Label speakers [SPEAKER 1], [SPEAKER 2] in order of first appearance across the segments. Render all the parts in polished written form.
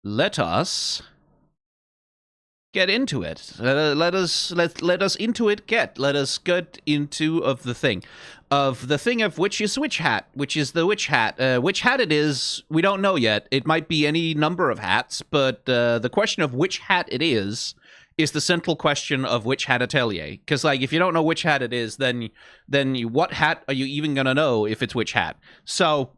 [SPEAKER 1] let us get into it. Let us into it get. Let us get into the thing of which is which hat, which is the which hat. Which hat it is, we don't know yet. It might be any number of hats, but the question of which hat it is the central question of which hat atelier. Because like, if you don't know which hat it is, then what hat are you even gonna know if it's which hat? So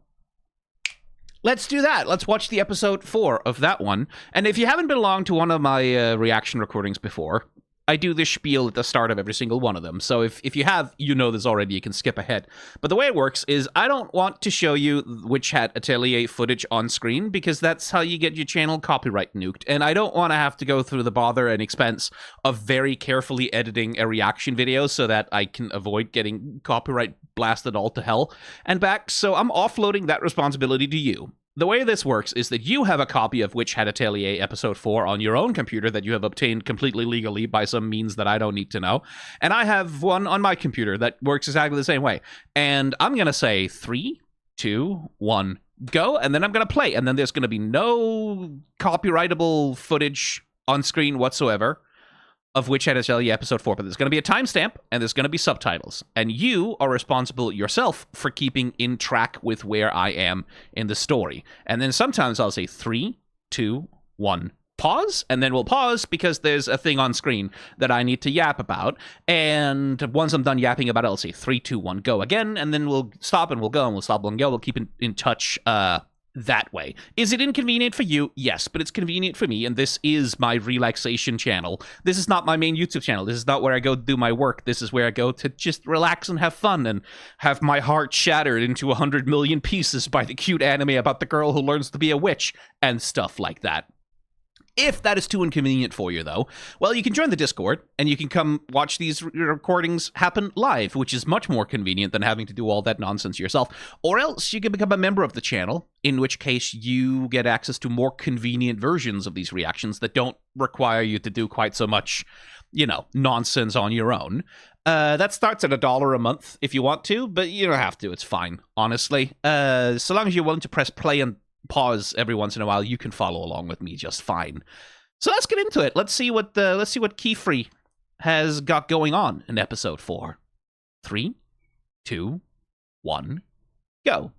[SPEAKER 1] let's do that. Let's watch the episode 4 of that one. And if you haven't been along to one of my reaction recordings before, I do this spiel at the start of every single one of them. So if you have, you know this already, you can skip ahead. But the way it works is I don't want to show you Witch Hat Atelier footage on screen, because that's how you get your channel copyright nuked. And I don't want to have to go through the bother and expense of very carefully editing a reaction video so that I can avoid getting copyright blasted all to hell and back. So I'm offloading that responsibility to you. The way this works is that you have a copy of Witch Hat Atelier Episode 4 on your own computer that you have obtained completely legally by some means that I don't need to know. And I have one on my computer that works exactly the same way. And I'm going to say 3, 2, 1, go, and then I'm going to play. And then there's going to be no copyrightable footage on screen whatsoever of Witch Hat Atelier Episode 4, but there's going to be a timestamp, and there's going to be subtitles. And you are responsible yourself for keeping in track with where I am in the story. And then sometimes I'll say 3, 2, 1, pause, and then we'll pause because there's a thing on screen that I need to yap about. And once I'm done yapping about it, I'll say 3, 2, 1, go again, and then we'll stop and we'll go, and we'll stop and go. We'll keep in touch that way. Is it inconvenient for you? Yes, but it's convenient for me, and this is my relaxation channel. This is not my main YouTube channel. This is not where I go do my work. This is where I go to just relax and have fun and have my heart shattered into 100 million pieces by the cute anime about the girl who learns to be a witch and stuff like that. If that is too inconvenient for you, though, well, you can join the Discord, and you can come watch these recordings happen live, which is much more convenient than having to do all that nonsense yourself. Or else you can become a member of the channel, in which case you get access to more convenient versions of these reactions that don't require you to do quite so much, nonsense on your own. That starts at $1 a month if you want to, but you don't have to. It's fine, honestly. So long as you're willing to press play and pause every once in a while, you can follow along with me just fine. So let's get into it. Let's see what Keyfree has got going on in episode 4. 3, 2, 1, go.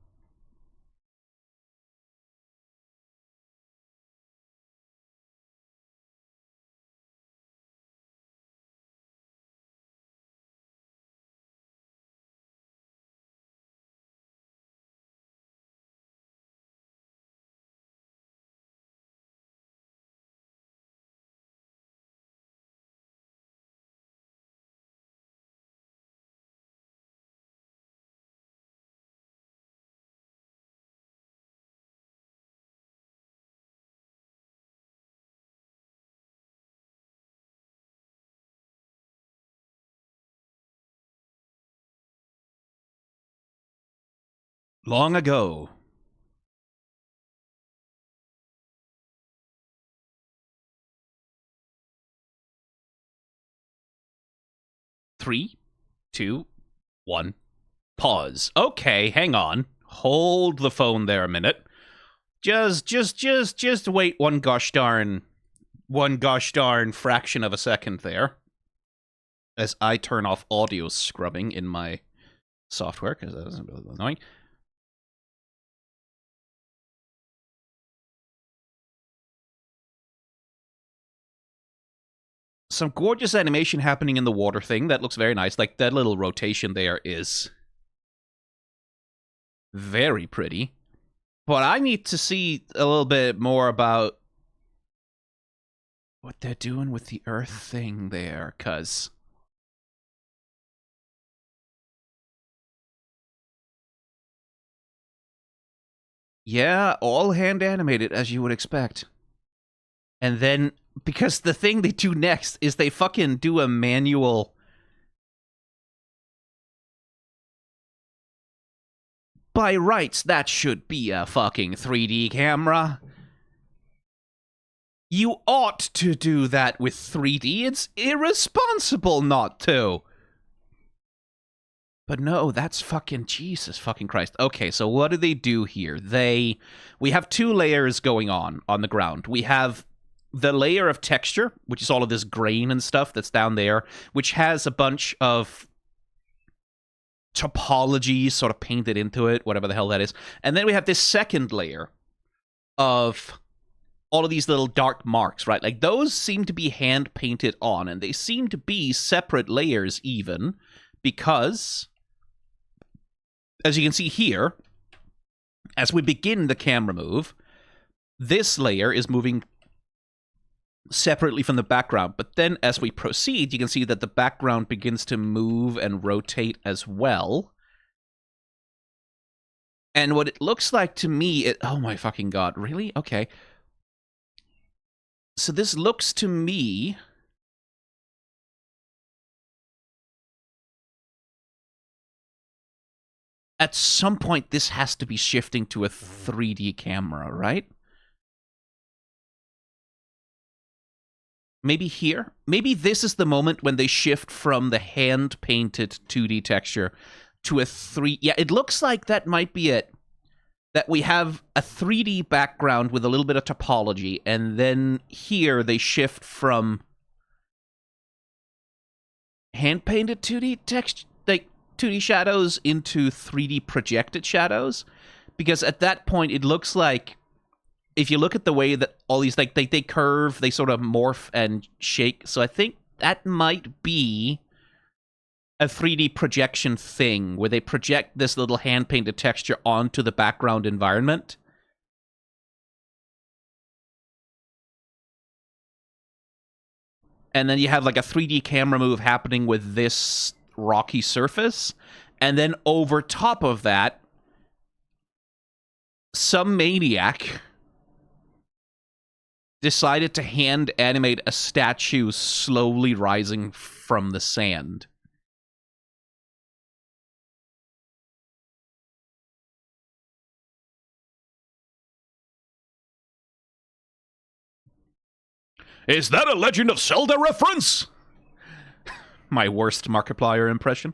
[SPEAKER 1] Long ago. Three, 2, 1, pause. Okay, hang on. Hold the phone there a minute. Just wait one gosh darn fraction of a second there, as I turn off audio scrubbing in my software, because that isn't really annoying. Some gorgeous animation happening in the water thing. That looks very nice. Like, that little rotation there is very pretty. But I need to see a little bit more about what they're doing with the earth thing there, because yeah, all hand animated, as you would expect. And then, because the thing they do next is they fucking do a manual. By rights, that should be a fucking 3D camera. You ought to do that with 3D. It's irresponsible not to. But no, that's fucking Jesus fucking Christ. Okay, so what do they do here? We have two layers going on the ground. We have the layer of texture, which is all of this grain and stuff that's down there, which has a bunch of topology sort of painted into it, whatever the hell that is. And then we have this second layer of all of these little dark marks, right? Like, those seem to be hand painted on, and they seem to be separate layers even, because, as you can see here, as we begin the camera move, this layer is moving separately from the background. But then as we proceed, you can see that the background begins to move and rotate as well. And what it looks like to me, oh my fucking god, really? Okay. So this looks to me... At some point, this has to be shifting to a 3D camera, right? Maybe here? Maybe this is the moment when they shift from the hand-painted 2D texture to a 3... Yeah, it looks like that might be it. That we have a 3D background with a little bit of topology, and then here they shift from hand-painted 2D texture, like 2D shadows, into 3D projected shadows. Because at that point, it looks like, if you look at the way that all these, like, they curve, they sort of morph and shake. So I think that might be a 3D projection thing, where they project this little hand-painted texture onto the background environment. And then you have, like, a 3D camera move happening with this rocky surface. And then over top of that, some maniac decided to hand animate a statue slowly rising from the sand. Is that a Legend of Zelda reference? My worst Markiplier impression.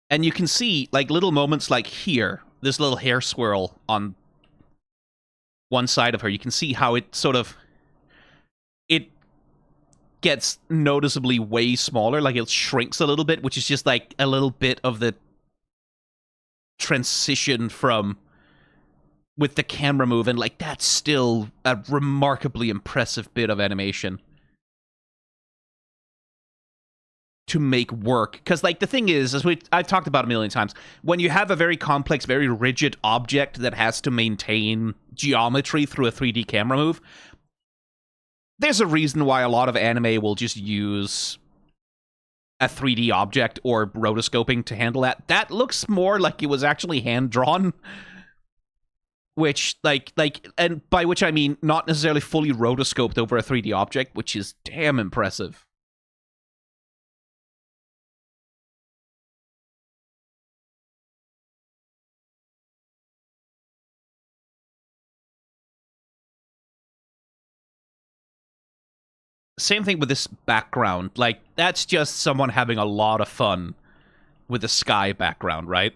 [SPEAKER 1] And you can see, like, little moments like here, this little hair swirl on one side of her. You can see how it sort of... It gets noticeably way smaller, like it shrinks a little bit, which is just like a little bit of the transition from with the camera move, and like that's still a remarkably impressive bit of animation to make work. Because like the thing is, as I've talked about a million times, when you have a very complex, very rigid object that has to maintain geometry through a 3D camera move, there's a reason why a lot of anime will just use a 3D object or rotoscoping to handle that. That looks more like it was actually hand-drawn. Which, like, and by which I mean not necessarily fully rotoscoped over a 3D object, which is damn impressive. Same thing with this background. Like, that's just someone having a lot of fun with the sky background, right?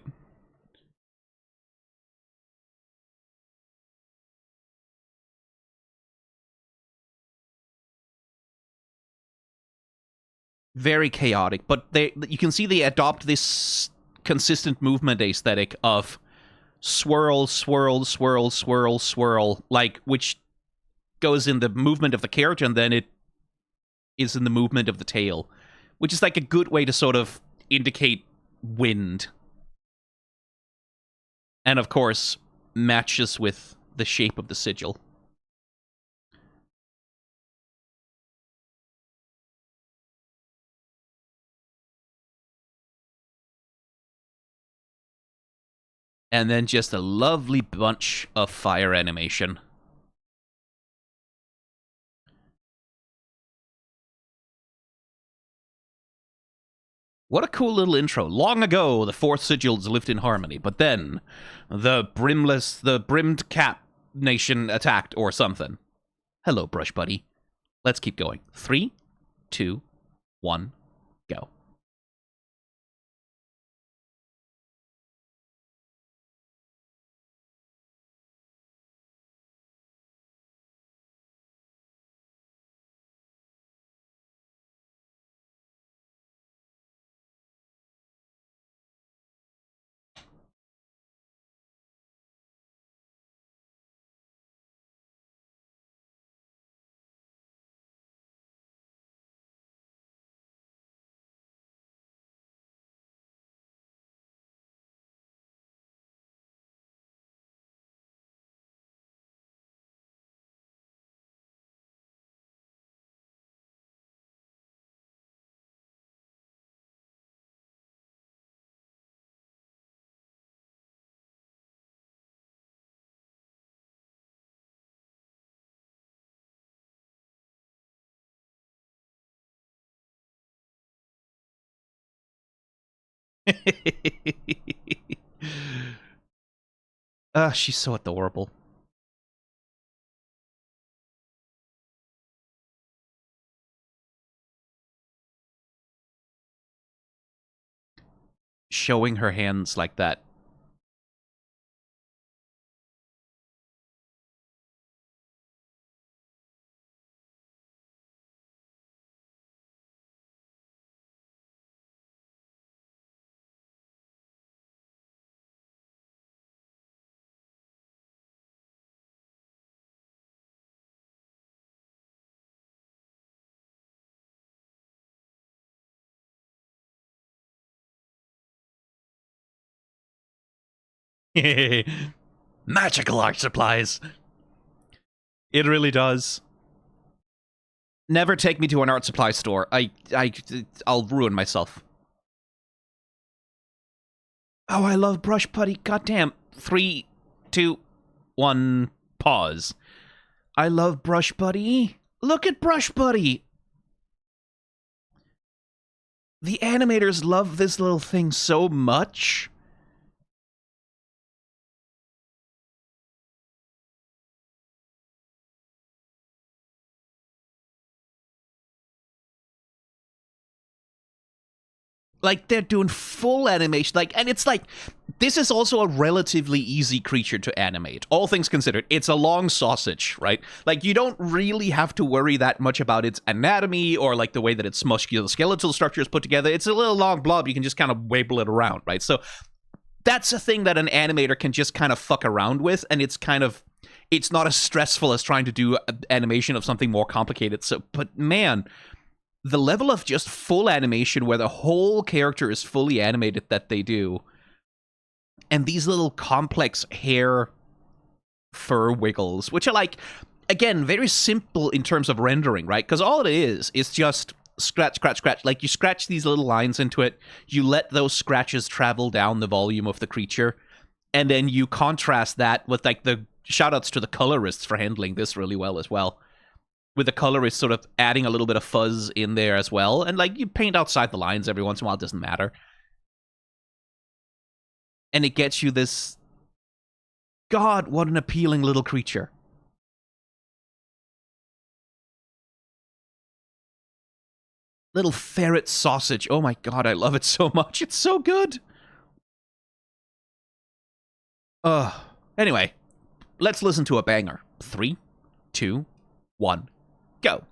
[SPEAKER 1] Very chaotic, but you can see they adopt this consistent movement aesthetic of swirl, swirl, swirl, swirl, swirl, like, which goes in the movement of the character, and then it is in the movement of the tail, which is like a good way to sort of indicate wind. And of course, matches with the shape of the sigil. And then just a lovely bunch of fire animation. What a cool little intro. Long ago, the four sigils lived in harmony, but then the brimmed cap nation attacked or something. Hello, Brush Buddy. Let's keep going. 3, 2, 1, go. She's so adorable. Showing her hands like that. Magical art supplies. It really does. Never take me to an art supply store. I'll ruin myself. Oh, I love Brush Buddy. Goddamn. 3, 2, 1, pause. I love Brush Buddy. Look at Brush Buddy. The animators love this little thing so much. Like, they're doing full animation. Like, and it's like, this is also a relatively easy creature to animate. All things considered, it's a long sausage, right? Like, you don't really have to worry that much about its anatomy or, like, the way that its musculoskeletal structure is put together. It's a little long blob. You can just kind of wabble it around, right? So that's a thing that an animator can just kind of fuck around with, and it's kind of, it's not as stressful as trying to do animation of something more complicated. So, but man, the level of just full animation where the whole character is fully animated that they do, and these little complex hair fur wiggles, which are like, again, very simple in terms of rendering, right? Because all it is just scratch, scratch, scratch. Like, you scratch these little lines into it, you let those scratches travel down the volume of the creature, and then you contrast that with, like, the shoutouts to the colorists for handling this really well as well. With the colorist sort of adding a little bit of fuzz in there as well. And, like, you paint outside the lines every once in a while, it doesn't matter. And it gets you this... God, what an appealing little creature. Little ferret sausage. Oh my god, I love it so much. It's so good. Anyway, let's listen to a banger. 3, 2, 1, go.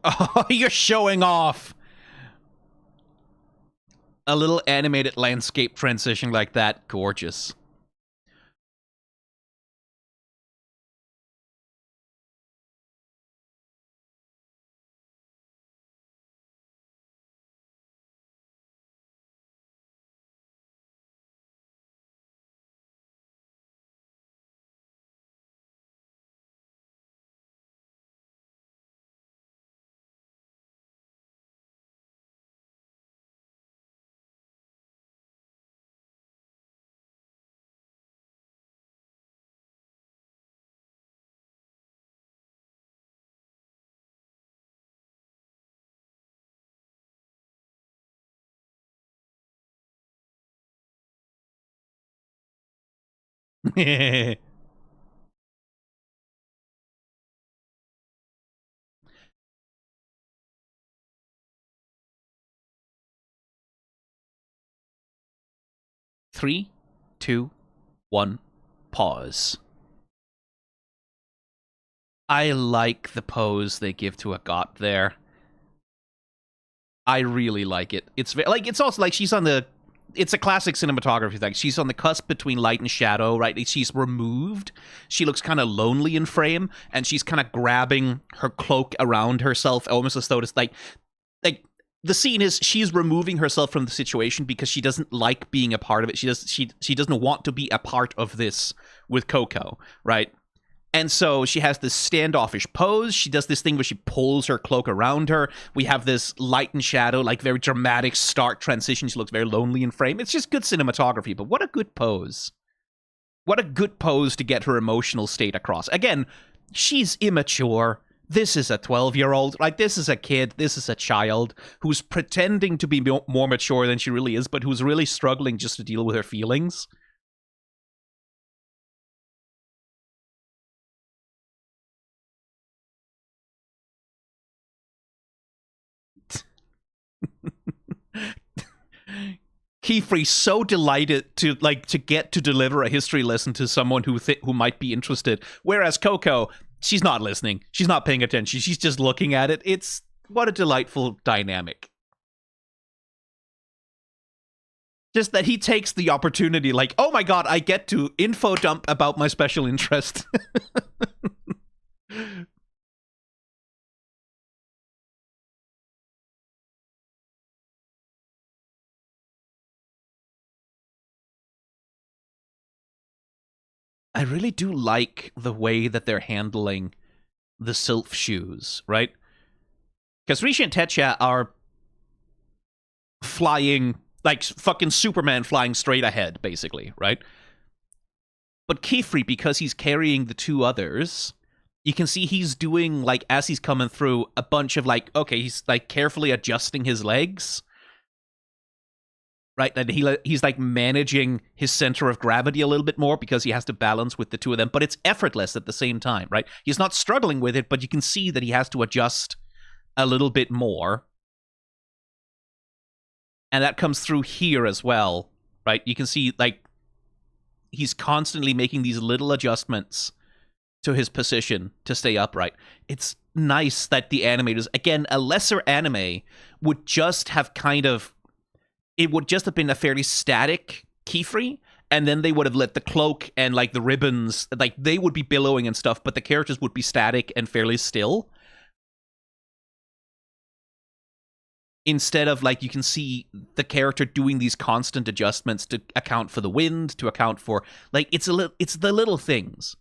[SPEAKER 1] Oh, you're showing off. A little animated landscape transition like that. Gorgeous. Three, two, one, pause. I like the pose they give to Agott there. I really like it. It's like, it's also like she's on the, it's a classic cinematography thing. She's on the cusp between light and shadow, right? She's removed. She looks kind of lonely in frame, and she's kind of grabbing her cloak around herself, almost as though it's like the scene is she's removing herself from the situation because she doesn't like being a part of it. She doesn't want to be a part of this with Coco, right? And so she has this standoffish pose. She does this thing where she pulls her cloak around her. We have this light and shadow, like very dramatic, stark transition. She looks very lonely in frame. It's just good cinematography, but what a good pose. What a good pose to get her emotional state across. Again, she's immature. This is a 12-year-old. Like, this is a kid. This is a child who's pretending to be more mature than she really is, but who's really struggling just to deal with her feelings. Keyfree so delighted to get to deliver a history lesson to someone who might be interested, whereas Coco, she's not listening, she's not paying attention, she's just looking at it. It's what a delightful dynamic. Just that he takes the opportunity, like, oh my god, I get to info dump about my special interest. I really do like the way that they're handling the Sylph shoes, right? Because Rishi and Tetcha are flying, like fucking Superman flying straight ahead, basically, right? But Keyfree, because he's carrying the two others, you can see he's doing, like, as he's coming through, a bunch of, like, okay, he's, like, carefully adjusting his legs, right? And he's, like, managing his center of gravity a little bit more because he has to balance with the two of them, but it's effortless at the same time, right? He's not struggling with it, but you can see that he has to adjust a little bit more. And that comes through here as well, right? You can see, like, he's constantly making these little adjustments to his position to stay upright. It's nice that the animators, again, a lesser anime would just have it would just have been a fairly static Keyfree, and then they would have let the cloak and, like, the ribbons, like, they would be billowing and stuff, but the characters would be static and fairly still. Instead of, like, you can see the character doing these constant adjustments to account for the wind, to account for, like, it's the little things.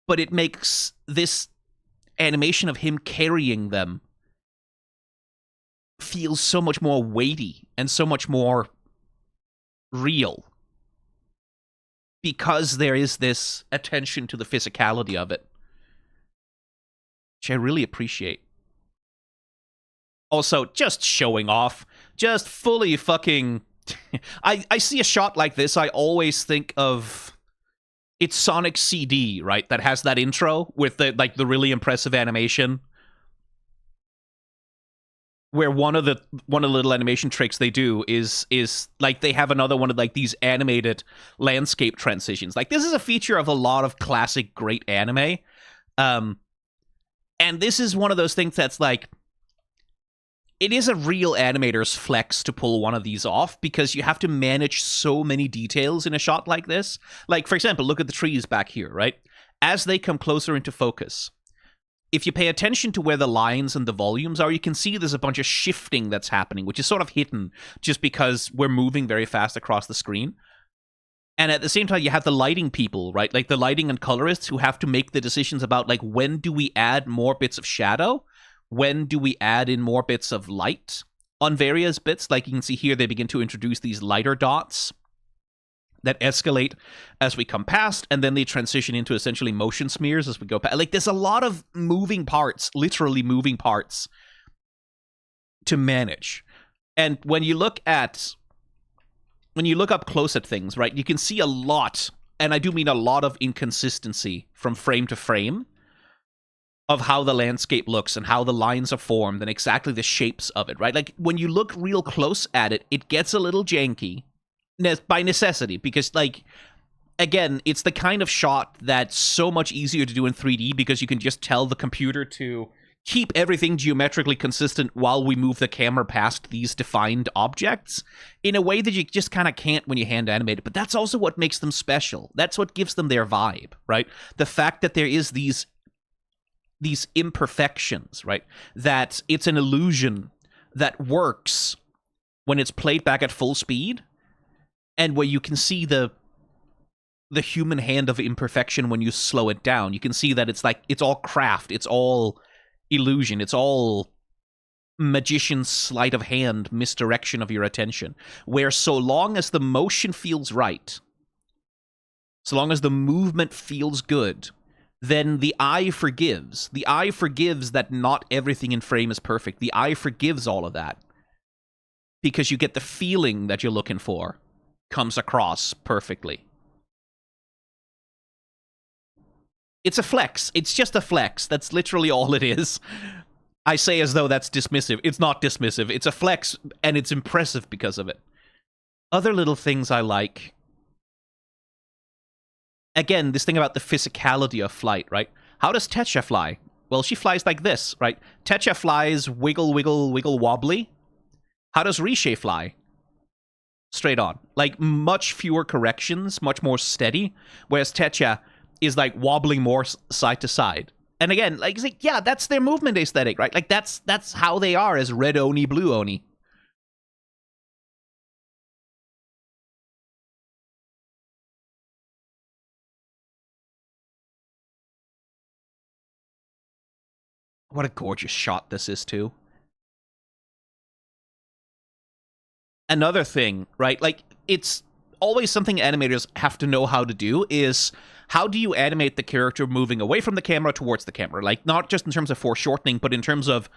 [SPEAKER 1] But it makes this animation of him carrying them feel so much more weighty and so much more real. Because there is this attention to the physicality of it. Which I really appreciate. Also, just showing off. Just fully fucking... I see a shot like this, I always think of... It's Sonic CD, right? That has that intro with the, like, the really impressive animation. Where one of the little animation tricks they do is like they have another one of, like, these animated landscape transitions. Like, this is a feature of a lot of classic great anime. And this is one of those things that's like, it is a real animator's flex to pull one of these off, because you have to manage so many details in a shot like this. Like, for example, look at the trees back here, right? As they come closer into focus, if you pay attention to where the lines and the volumes are, you can see there's a bunch of shifting that's happening, which is sort of hidden just because we're moving very fast across the screen. And at the same time, you have the lighting people, right? Like the lighting and colorists who have to make the decisions about, like, when do we add more bits of shadow? When do we add in more bits of light on various bits? Like you can see here, they begin to introduce these lighter dots that escalate as we come past, and then they transition into essentially motion smears as we go past. Like, there's a lot of moving parts, literally moving parts, to manage. And when you look up close at things, right, you can see a lot, and I do mean a lot of inconsistency from frame to frame of how the landscape looks and how the lines are formed and exactly the shapes of it, right? Like, when you look real close at it, it gets a little janky by necessity, because, like, again, it's the kind of shot that's so much easier to do in 3D because you can just tell the computer to keep everything geometrically consistent while we move the camera past these defined objects in a way that you just kind of can't when you hand animate it. But that's also what makes them special. That's what gives them their vibe, right? The fact that there is these imperfections, right? That it's an illusion that works when it's played back at full speed, and where you can see the human hand of imperfection when you slow it down. You can see that it's like, it's all craft, it's all illusion, it's all magician's sleight of hand misdirection of your attention, where so long as the motion feels right, so long as the movement feels good, then the eye forgives. The eye forgives that not everything in frame is perfect. The eye forgives all of that, because you get the feeling that you're looking for comes across perfectly. It's a flex. It's just a flex. That's literally all it is. I say as though that's dismissive. It's not dismissive. It's a flex, and it's impressive because of it. Other little things I like. Again, this thing about the physicality of flight, right? How does Tetcha fly? Well, she flies like this, right? Tetcha flies wiggle, wiggle, wiggle, wobbly. How does Riche fly? Straight on. Like, much fewer corrections, much more steady, whereas Tetcha is, like, wobbling more side to side. And again, like, it's like, yeah, that's their movement aesthetic, right? Like, that's how they are as red Oni, blue Oni. What a gorgeous shot this is, too. Another thing, right? Like, it's always something animators have to know how to do is, how do you animate the character moving away from the camera towards the camera? Like, not just in terms of foreshortening, but in terms of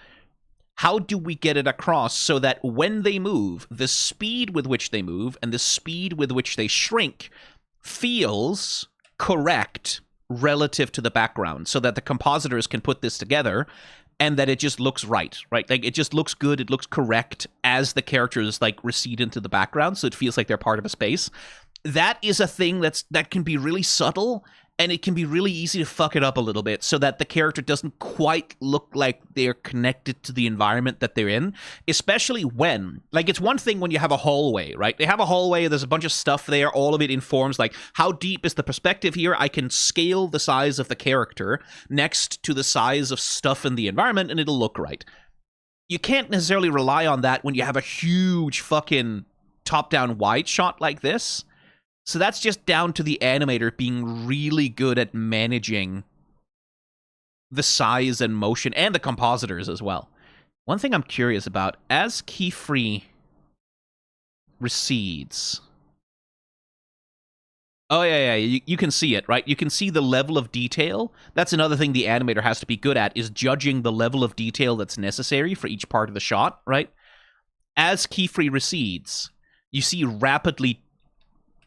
[SPEAKER 1] how do we get it across so that when they move, the speed with which they move and the speed with which they shrink feels correct relative to the background, so that the compositors can put this together and that it just looks right? Like, it just looks good, it looks correct as the characters, like, recede into the background, so it feels like they're part of a space. That is a thing that can be really subtle, and it can be really easy to fuck it up a little bit so that the character doesn't quite look like they're connected to the environment that they're in, especially when, like, it's one thing when you have a hallway, right? They have a hallway, there's a bunch of stuff there, all of it informs, like, how deep is the perspective here? I can scale the size of the character next to the size of stuff in the environment, and it'll look right. You can't necessarily rely on that when you have a huge fucking top-down wide shot like this. So that's just down to the animator being really good at managing the size and motion, and the compositors as well. One thing I'm curious about, as Keyfree recedes... Oh, yeah, you can see it, right? You can see the level of detail. That's another thing the animator has to be good at, is judging the level of detail that's necessary for each part of the shot, right? As Keyfree recedes, you see rapidly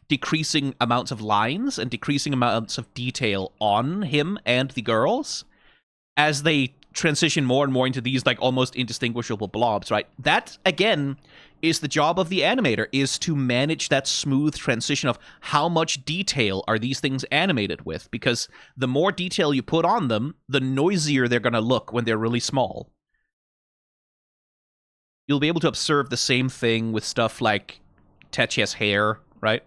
[SPEAKER 1] decreasing amounts of lines and decreasing amounts of detail on him and the girls as they transition more and more into these, like, almost indistinguishable blobs, right? That, again, is the job of the animator, is to manage that smooth transition of how much detail are these things animated with, because the more detail you put on them, the noisier they're going to look when they're really small. You'll be able to observe the same thing with stuff like Tetsuya's hair, right?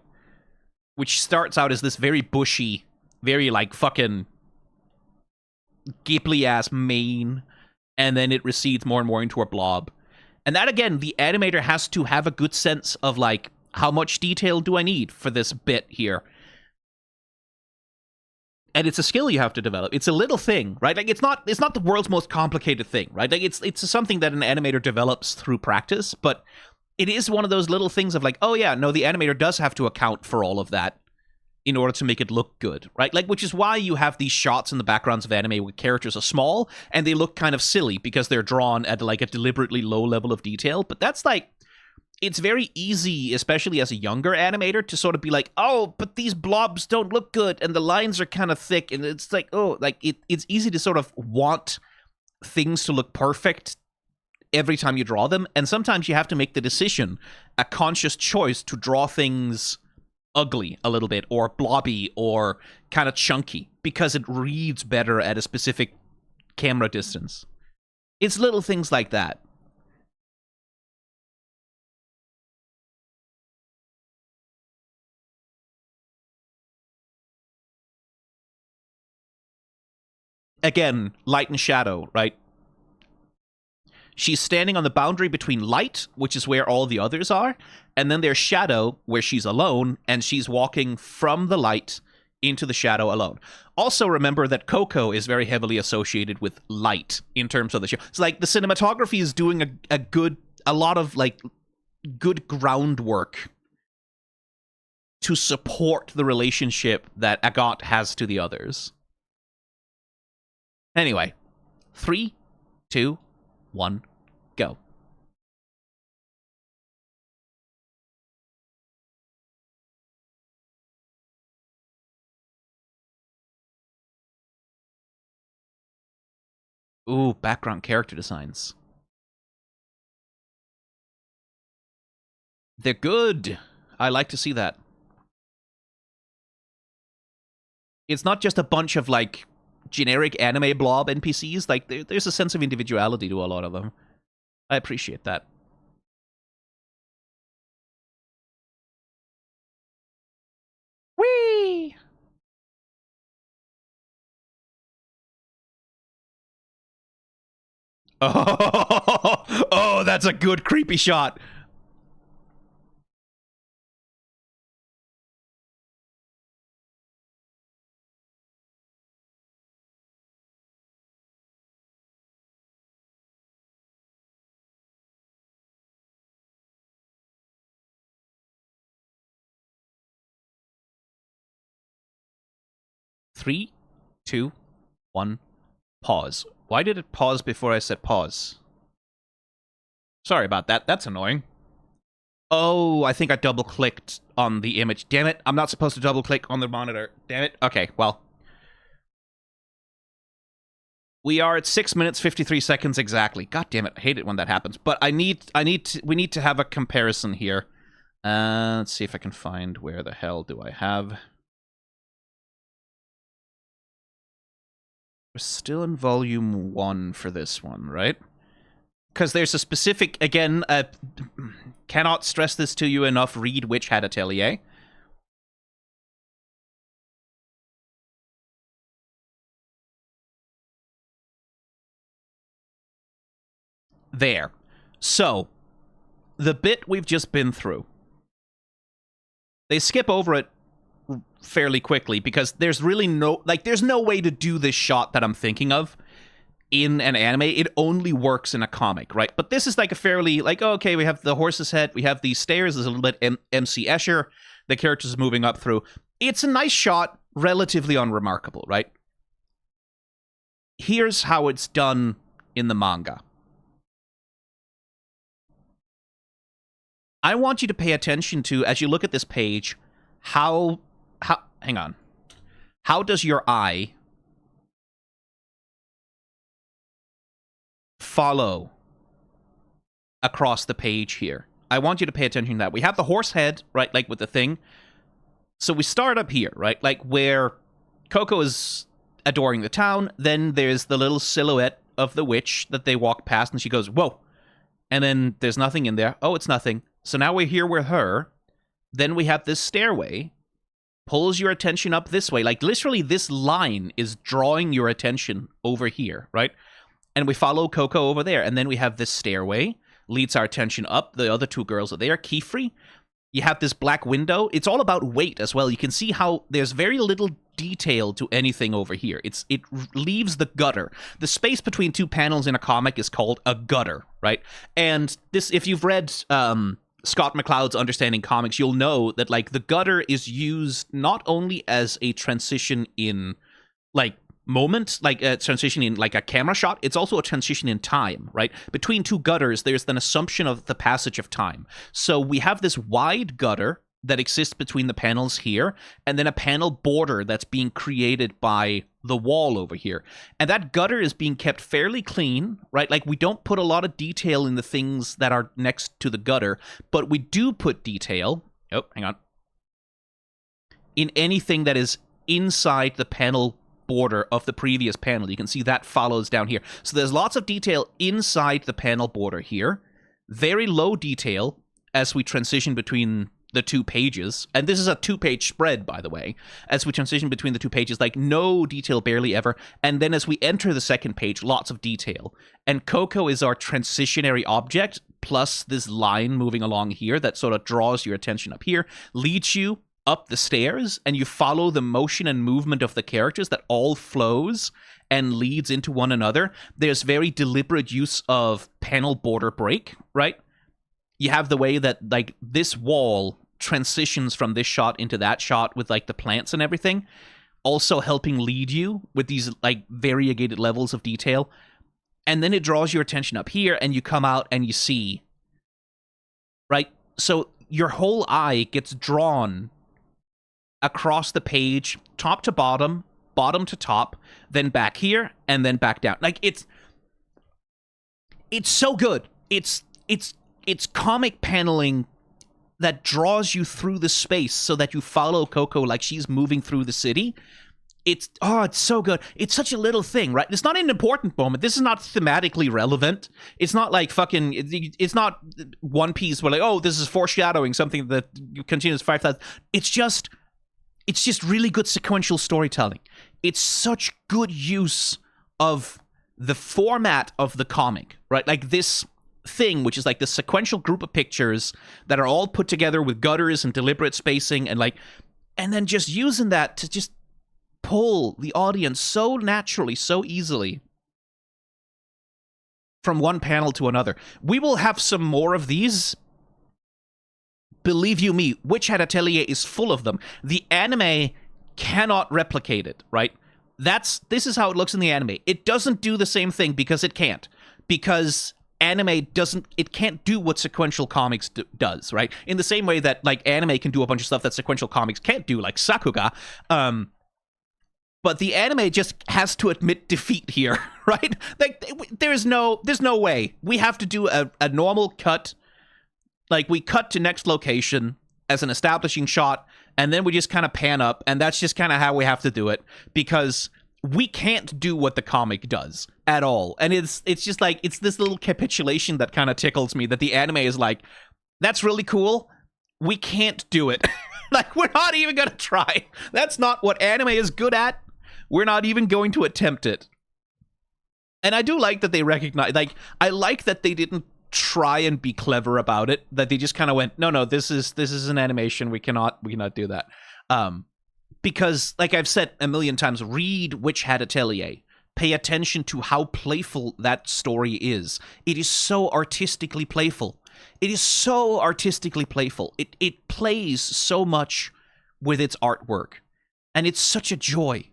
[SPEAKER 1] Which starts out as this very bushy, very like fucking gibbly-ass mane, and then it recedes more and more into a blob. And that, again, the animator has to have a good sense of, like, how much detail do I need for this bit here? And it's a skill you have to develop. It's a little thing, right? Like, it's not the world's most complicated thing, right? Like, it's something that an animator develops through practice, but it is one of those little things of like, oh yeah, no, the animator does have to account for all of that in order to make it look good, right? Like, which is why you have these shots in the backgrounds of anime where characters are small and they look kind of silly because they're drawn at like a deliberately low level of detail. But that's like, it's very easy, especially as a younger animator, to sort of be like, oh, but these blobs don't look good and the lines are kind of thick. And it's like, oh, like it's easy to sort of want things to look perfect every time you draw them. And sometimes you have to make the decision, a conscious choice to draw things ugly a little bit, or blobby, or kind of chunky, because it reads better at a specific camera distance. It's little things like that. Again, light and shadow, right? She's standing on the boundary between light, which is where all the others are, and then there's shadow, where she's alone, and she's walking from the light into the shadow alone. Also, remember that Coco is very heavily associated with light in terms of the show. It's like the cinematography is doing a lot of like good groundwork to support the relationship that Agott has to the others. Anyway, 3, 2, 1, go. Ooh, background character designs. They're good. I like to see that. It's not just a bunch of, like, generic anime blob NPCs. Like, there's a sense of individuality to a lot of them. I appreciate that. Whee! Oh, oh, that's a good creepy shot. Three, two, one, pause. Why did it pause before I said pause? Sorry about that. That's annoying. Oh, I think I double-clicked on the image. Damn it, I'm not supposed to double-click on the monitor. Damn it. Okay, well. We are at 6 minutes, 53 seconds exactly. God damn it, I hate it when that happens. But we need to have a comparison here. Let's see if I can find where the hell do I have. We're still in volume 1 for this one, right? Because there's a specific, again, cannot stress this to you enough, read Witch Hat Atelier. There. So, the bit we've just been through, they skip over it fairly quickly because there's really there's no way to do this shot that I'm thinking of in an anime. It only works in a comic, right? But this is like a fairly, like, oh, okay, we have the horse's head, we have these stairs, there's a little bit MC Escher, the character's moving up through. It's a nice shot, relatively unremarkable, right? Here's how it's done in the manga. I want you to pay attention to, as you look at this page, how hang on. How does your eye follow across the page here? I want you to pay attention to that. We have the horse head, right, like with the thing. So we start up here, right, like where Coco is adoring the town. Then there's the little silhouette of the witch that they walk past, and she goes, whoa. and then there's nothing in there. Oh, it's nothing. So now we're here with her. Then we have this stairway. Pulls your attention up this way. Like, literally, this line is drawing your attention over here, right? And we follow Coco over there. And then we have this stairway. Leads our attention up. The other two girls are there. Keyfree. You have this black window. It's all about weight as well. You can see how there's very little detail to anything over here. It leaves the gutter. The space between two panels in a comic is called a gutter, right? And this, if you've read Scott McCloud's Understanding Comics, you'll know that, like, the gutter is used not only as a transition in, like, moment, like a transition in, like, a camera shot, it's also a transition in time, right? Between two gutters, there's an assumption of the passage of time. So we have this wide gutter that exists between the panels here, and then a panel border that's being created by the wall over here. And that gutter is being kept fairly clean, right? Like, we don't put a lot of detail in the things that are next to the gutter, but we do put detail, oh, hang on, in anything that is inside the panel border of the previous panel. You can see that follows down here. So there's lots of detail inside the panel border here. Very low detail as we transition between the two pages. And this is a 2-page spread, by the way. As we transition between the two pages, like, no detail, barely ever. And then as we enter the second page, lots of detail. And Coco is our transitionary object, plus this line moving along here that sort of draws your attention up here, leads you up the stairs, and you follow the motion and movement of the characters that all flows and leads into one another. There's very deliberate use of panel border break, right? You have the way that, like, this wall transitions from this shot into that shot with, like, the plants and everything, also helping lead you with these, like, variegated levels of detail. And then it draws your attention up here, and you come out and you see, right? So your whole eye gets drawn across the page, top to bottom, bottom to top, then back here, and then back down. Like, it's so good. It's comic paneling that draws you through the space so that you follow Coco like she's moving through the city. It's so good. It's such a little thing, right? It's not an important moment. This is not thematically relevant. It's not like fucking, it's not One Piece where, like, oh, this is foreshadowing something that continues 5,000. It's just really good sequential storytelling. It's such good use of the format of the comic, right? Like, this thing, which is like the sequential group of pictures that are all put together with gutters and deliberate spacing, and then just using that to just pull the audience so naturally, so easily from one panel to another. We will have some more of these. Believe you me, Witch Hat Atelier is full of them. The anime cannot replicate it, right? This is how it looks in the anime. It doesn't do the same thing because it can't. Because anime can't do what sequential comics does, right? In the same way that, like, anime can do a bunch of stuff that sequential comics can't do, like Sakuga. But the anime just has to admit defeat here, right? Like, there's no way. We have to do a normal cut. Like, we cut to next location as an establishing shot, and then we just kind of pan up, and that's just kind of how we have to do it, because we can't do what the comic does at all. And it's just like, it's this little capitulation that kind of tickles me, that the anime is like, that's really cool. We can't do it. Like, we're not even going to try. That's not what anime is good at. We're not even going to attempt it. And I do like that they recognize, like, I like that they didn't try and be clever about it, that they just kind of went, no, this is an animation, we cannot do that. Because, like I've said a million times, read Witch Hat Atelier. Pay attention to how playful that story is. It is so artistically playful. It is so artistically playful. It plays so much with its artwork. And it's such a joy.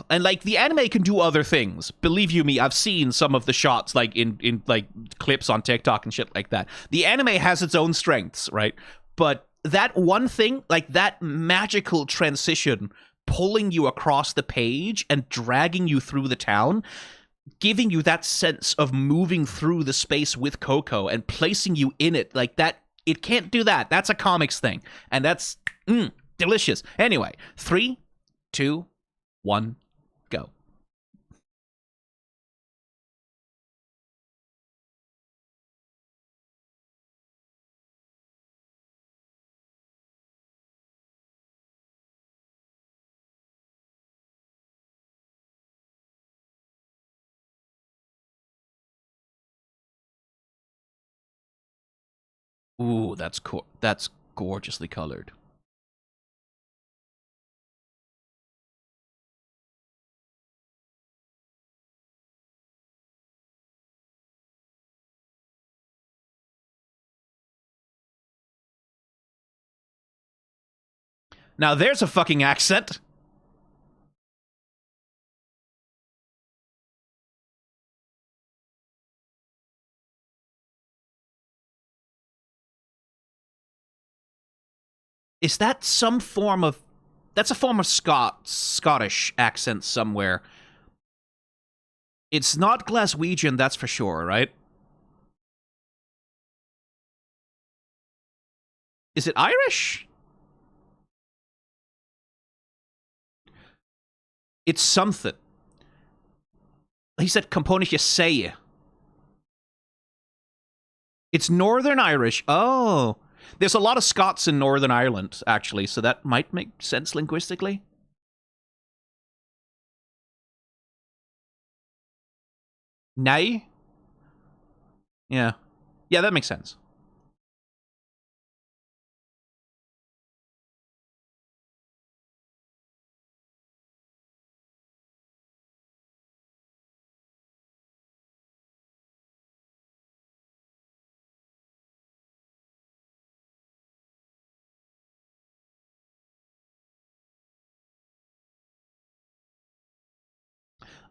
[SPEAKER 1] And, like, the anime can do other things. Believe you me, I've seen some of the shots, like, in like, clips on TikTok and shit like that. The anime has its own strengths, right? But that one thing, like, that magical transition, pulling you across the page and dragging you through the town, giving you that sense of moving through the space with Coco and placing you in it, like that, it can't do that. That's a comics thing. And that's delicious. Anyway, 3, 2, 1, go. Ooh, that's gorgeously colored. Now there's a fucking accent. Is that some form of... That's a form of Scottish accent somewhere. It's not Glaswegian, that's for sure, right? Is it Irish? It's something. He said Componis say. It's Northern Irish. Oh. There's a lot of Scots in Northern Ireland, actually, so that might make sense linguistically. Nay? Yeah. Yeah, that makes sense.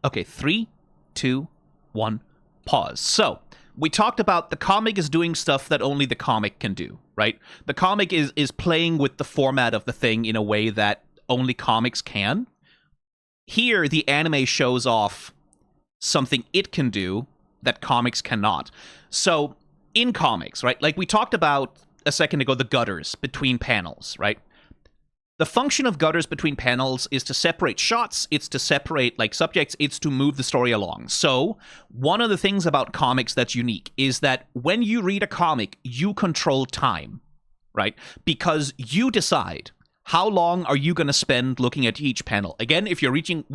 [SPEAKER 1] Okay, 3, 2, 1, pause. So, we talked about the comic is doing stuff that only the comic can do, right? The comic is playing with the format of the thing in a way that only comics can. Here, the anime shows off something it can do that comics cannot. So, in comics, right? Like we talked about a second ago, the gutters between panels, right? The function of gutters between panels is to separate shots, it's to separate like subjects, it's to move the story along. So, one of the things about comics that's unique is that when you read a comic, you control time, right? Because you decide how long are you going to spend looking at each panel. Again, if you're reading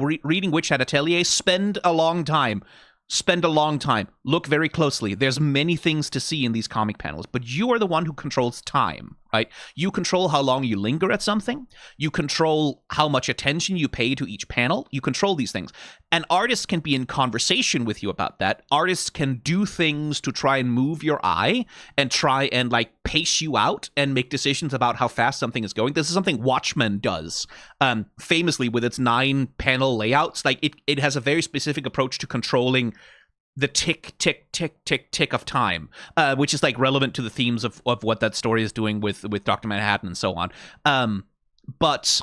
[SPEAKER 1] Witch Hat Atelier, spend a long time. Spend a long time. Look very closely. There's many things to see in these comic panels, but you are the one who controls time, right? You control how long you linger at something. You control how much attention you pay to each panel. You control these things. And artists can be in conversation with you about that. Artists can do things to try and move your eye and try and like pace you out and make decisions about how fast something is going. This is something Watchmen does, famously with its 9-panel layouts. Like it has a very specific approach to controlling the tick, tick, tick, tick, tick of time, which is like relevant to the themes of what that story is doing with Dr. Manhattan and so on. But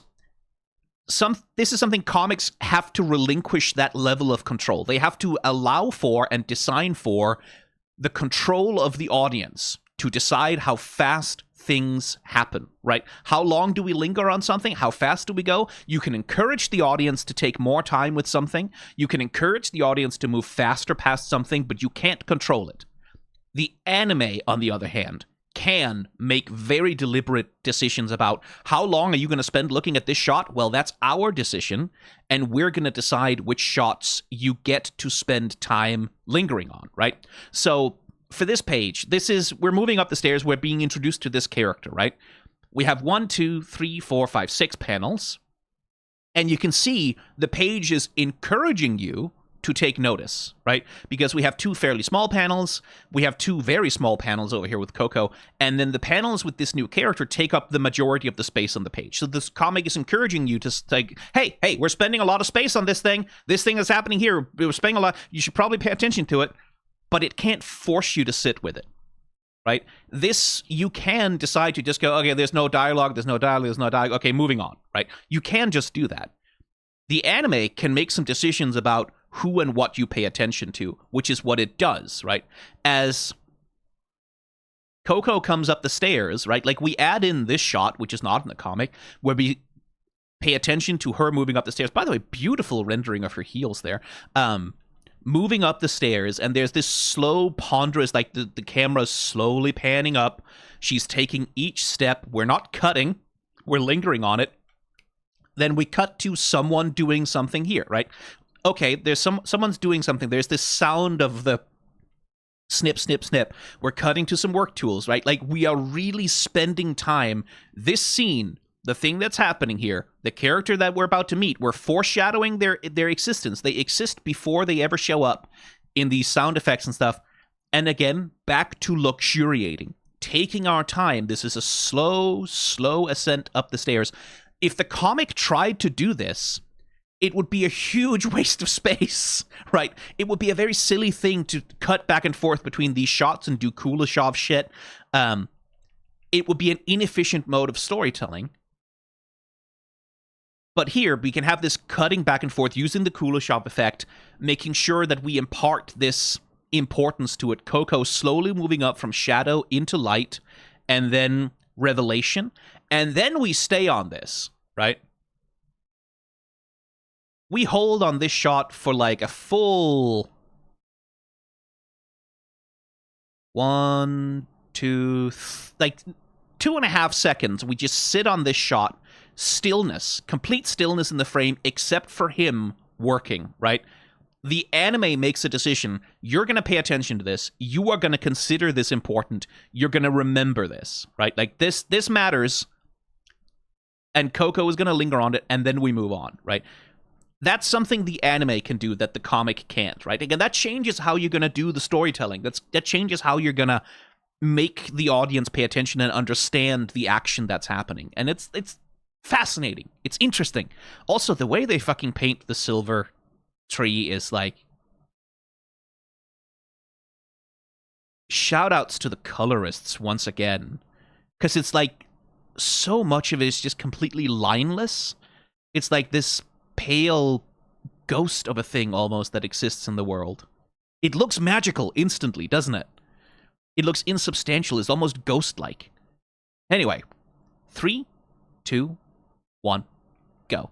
[SPEAKER 1] this is something comics have to relinquish that level of control. They have to allow for and design for the control of the audience to decide how fast things happen, right? How long do we linger on something? How fast do we go? You can encourage the audience to take more time with something. You can encourage the audience to move faster past something, but you can't control it. The anime, on the other hand, can make very deliberate decisions about how long are you going to spend looking at this shot? Well, that's our decision, and we're going to decide which shots you get to spend time lingering on, right? So for this page, we're moving up the stairs, we're being introduced to this character, right? We have 1, 2, 3, 4, 5, 6 panels, and you can see the page is encouraging you to take notice, right? Because we have 2 fairly small panels, we have 2 very small panels over here with Coco, and then the panels with this new character take up the majority of the space on the page. So this comic is encouraging you to like, hey, we're spending a lot of space on this thing. This thing is happening here. We're spending a lot. You should probably pay attention to it. But it can't force you to sit with it, right? This, you can decide to just go, okay, there's no dialogue, okay, moving on, right? You can just do that. The anime can make some decisions about who and what you pay attention to, which is what it does, right? As Coco comes up the stairs, right? Like, we add in this shot, which is not in the comic, where we pay attention to her moving up the stairs. By the way, beautiful rendering of her heels there. Moving up the stairs, and there's this slow, ponderous, like the camera's slowly panning up. She's taking each step. We're not cutting. We're lingering on it. Then we cut to someone doing something here, right? Okay, there's someone's doing something. There's this sound of the snip, snip, snip. We're cutting to some work tools, right? Like, we are really spending time. This scene, the thing that's happening here, the character that we're about to meet, we're foreshadowing their existence. They exist before they ever show up in these sound effects and stuff. And again, back to luxuriating, taking our time. This is a slow, slow ascent up the stairs. If the comic tried to do this, it would be a huge waste of space, right? It would be a very silly thing to cut back and forth between these shots and do Kuleshov shit. It would be an inefficient mode of storytelling. But here, we can have this cutting back and forth using the Kuleshov effect, making sure that we impart this importance to it. Coco slowly moving up from shadow into light, and then revelation. And then we stay on this, right? We hold on this shot for like a full 1, 2, like 2.5 seconds. We just sit on this shot. Stillness, complete stillness in the frame, except for him working, right? The anime makes a decision. You're going to pay attention to this. You are going to consider this important. You're going to remember this, right? Like, this matters. And Coco is going to linger on it, and then we move on, right? That's something the anime can do that the comic can't, right? Again, that changes how you're going to do the storytelling. That changes how you're going to make the audience pay attention and understand the action that's happening. And it's fascinating. It's interesting. Also, the way they fucking paint the silver tree is like... Shoutouts to the colorists once again. Because it's like, so much of it is just completely lineless. It's like this pale ghost of a thing almost that exists in the world. It looks magical instantly, doesn't it? It looks insubstantial. It's almost ghost-like. Anyway, 3, 2, 1, go.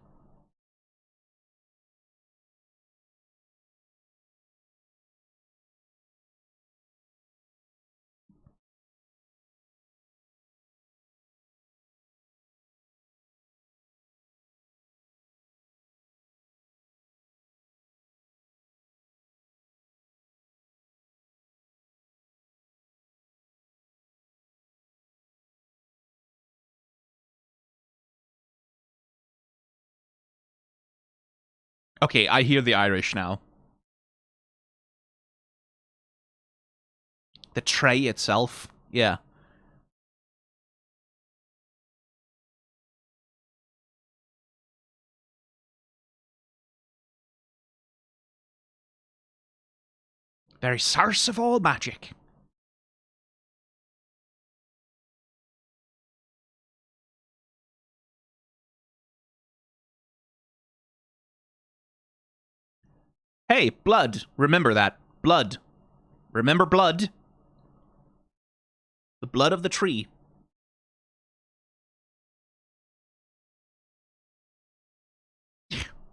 [SPEAKER 1] Okay, I hear the Irish now. The tray itself, yeah. Very source of all magic. Hey, blood. Remember that. Blood. Remember blood. The blood of the tree.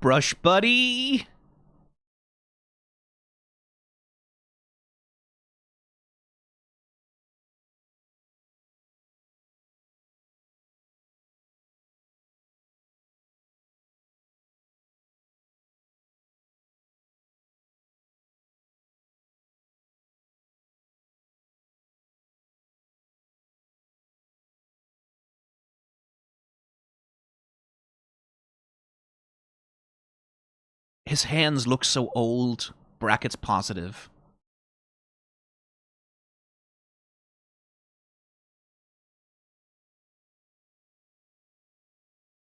[SPEAKER 1] Brush buddy. His hands look so old. Brackets positive.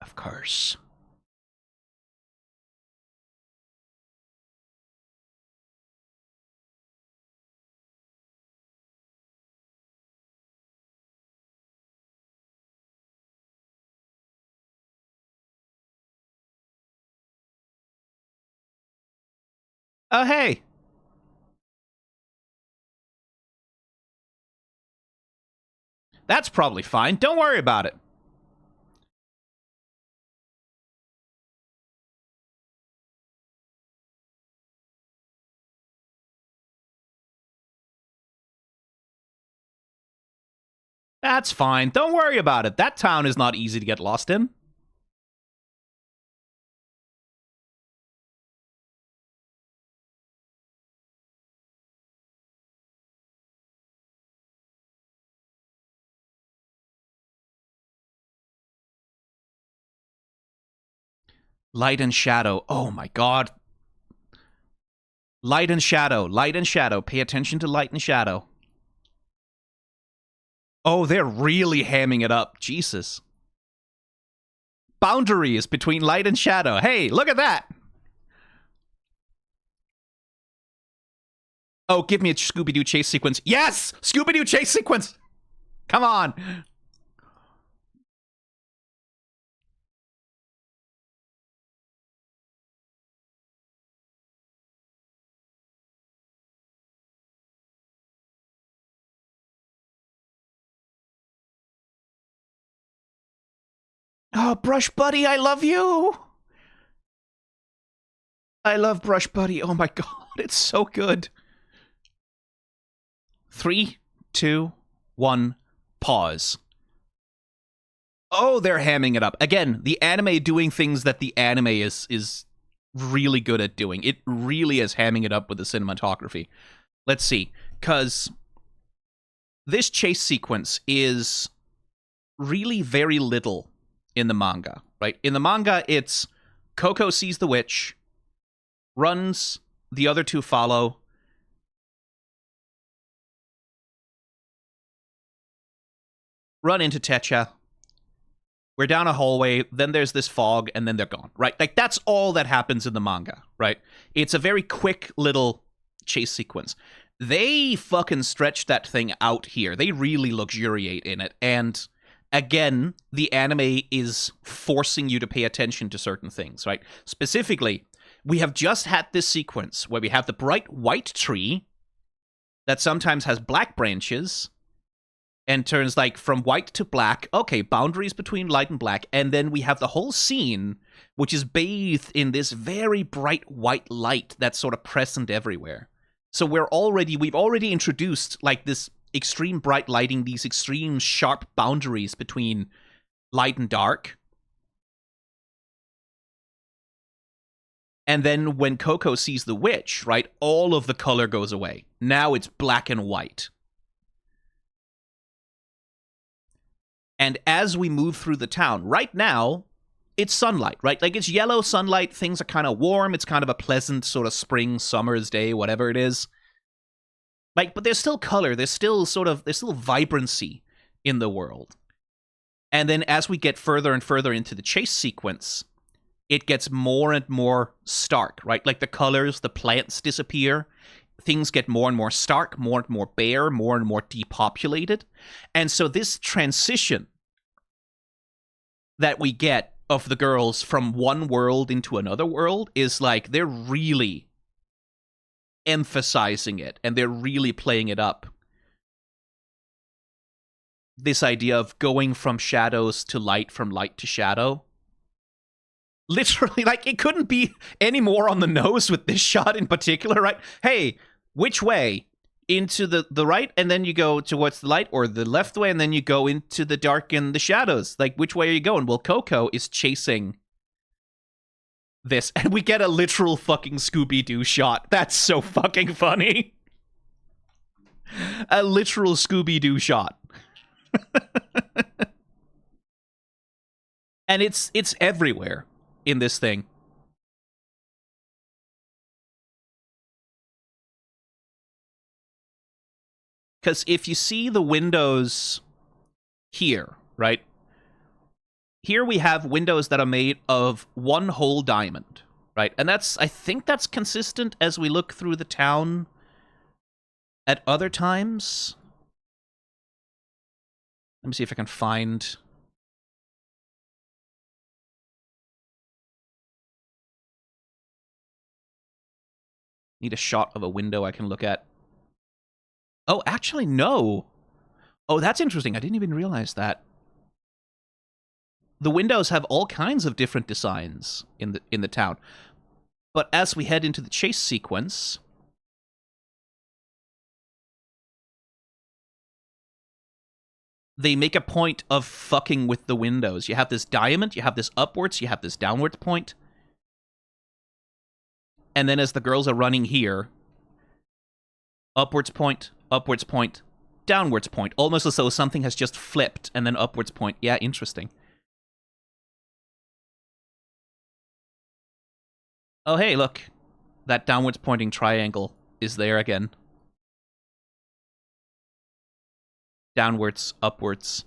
[SPEAKER 1] Of course. Oh, hey. That's probably fine. Don't worry about it. That's fine. Don't worry about it. That town is not easy to get lost in. Light and shadow. Oh my god. Light and shadow. Light and shadow. Pay attention to light and shadow. Oh, they're really hamming it up. Jesus. Boundaries between light and shadow. Hey, look at that. Oh, give me a Scooby-Doo chase sequence. Yes! Scooby-Doo chase sequence! Come on! Oh, Brush Buddy, I love you! I love Brush Buddy. Oh my god, it's so good. 3, 2, 1, pause. Oh, they're hamming it up. Again, the anime doing things that the anime is really good at doing. It really is hamming it up with the cinematography. Let's see, because this chase sequence is really very little in the manga, right? In the manga, it's Coco sees the witch, runs, the other two follow. Run into Techa. We're down a hallway, then there's this fog, and then they're gone, right? Like, that's all that happens in the manga, right? It's a very quick little chase sequence. They fucking stretch that thing out here. They really luxuriate in it. And again, the anime is forcing you to pay attention to certain things, right? Specifically, we have just had this sequence where we have the bright white tree that sometimes has black branches and turns like from white to black. Okay, boundaries between light and black. And then we have the whole scene, which is bathed in this very bright white light that's sort of present everywhere. So we've already introduced like this extreme bright lighting, these extreme sharp boundaries between light and dark. And then when Coco sees the witch, right, all of the color goes away. Now it's black and white. And as we move through the town, right now, it's sunlight, right? Like, it's yellow sunlight, things are kind of warm, it's kind of a pleasant sort of spring, summer's day, whatever it is. Like, but there's still color, there's still vibrancy in the world. And then as we get further and further into the chase sequence, it gets more and more stark, right? Like, the colors, the plants disappear. Things get more and more stark, more and more bare, more and more depopulated. And so this transition that we get of the girls from one world into another world is like, they're really emphasizing it, and they're really playing it up. This idea of going from shadows to light, from light to shadow. Literally, like, it couldn't be any more on the nose with this shot in particular, right? Hey, which way? Into the right, and then you go towards the light, or the left way, and then you go into the dark and the shadows. Like, which way are you going? Well, Coco is chasing this, and we get a literal fucking Scooby-Doo shot. That's so fucking funny. A literal Scooby-Doo shot. And it's everywhere in this thing. Because if you see the windows here, right? Here we have windows that are made of one whole diamond, right? And I think that's consistent as we look through the town at other times. Let me see if I can find... Need a shot of a window I can look at. Oh, actually, no. Oh, that's interesting. I didn't even realize that. The windows have all kinds of different designs in the town. But as we head into the chase sequence, they make a point of fucking with the windows. You have this diamond, you have this upwards, you have this downwards point. And then as the girls are running here, upwards point, downwards point. Almost as though something has just flipped, and then upwards point. Yeah, interesting. Oh, hey, look. That downwards pointing triangle is there again. Downwards, upwards.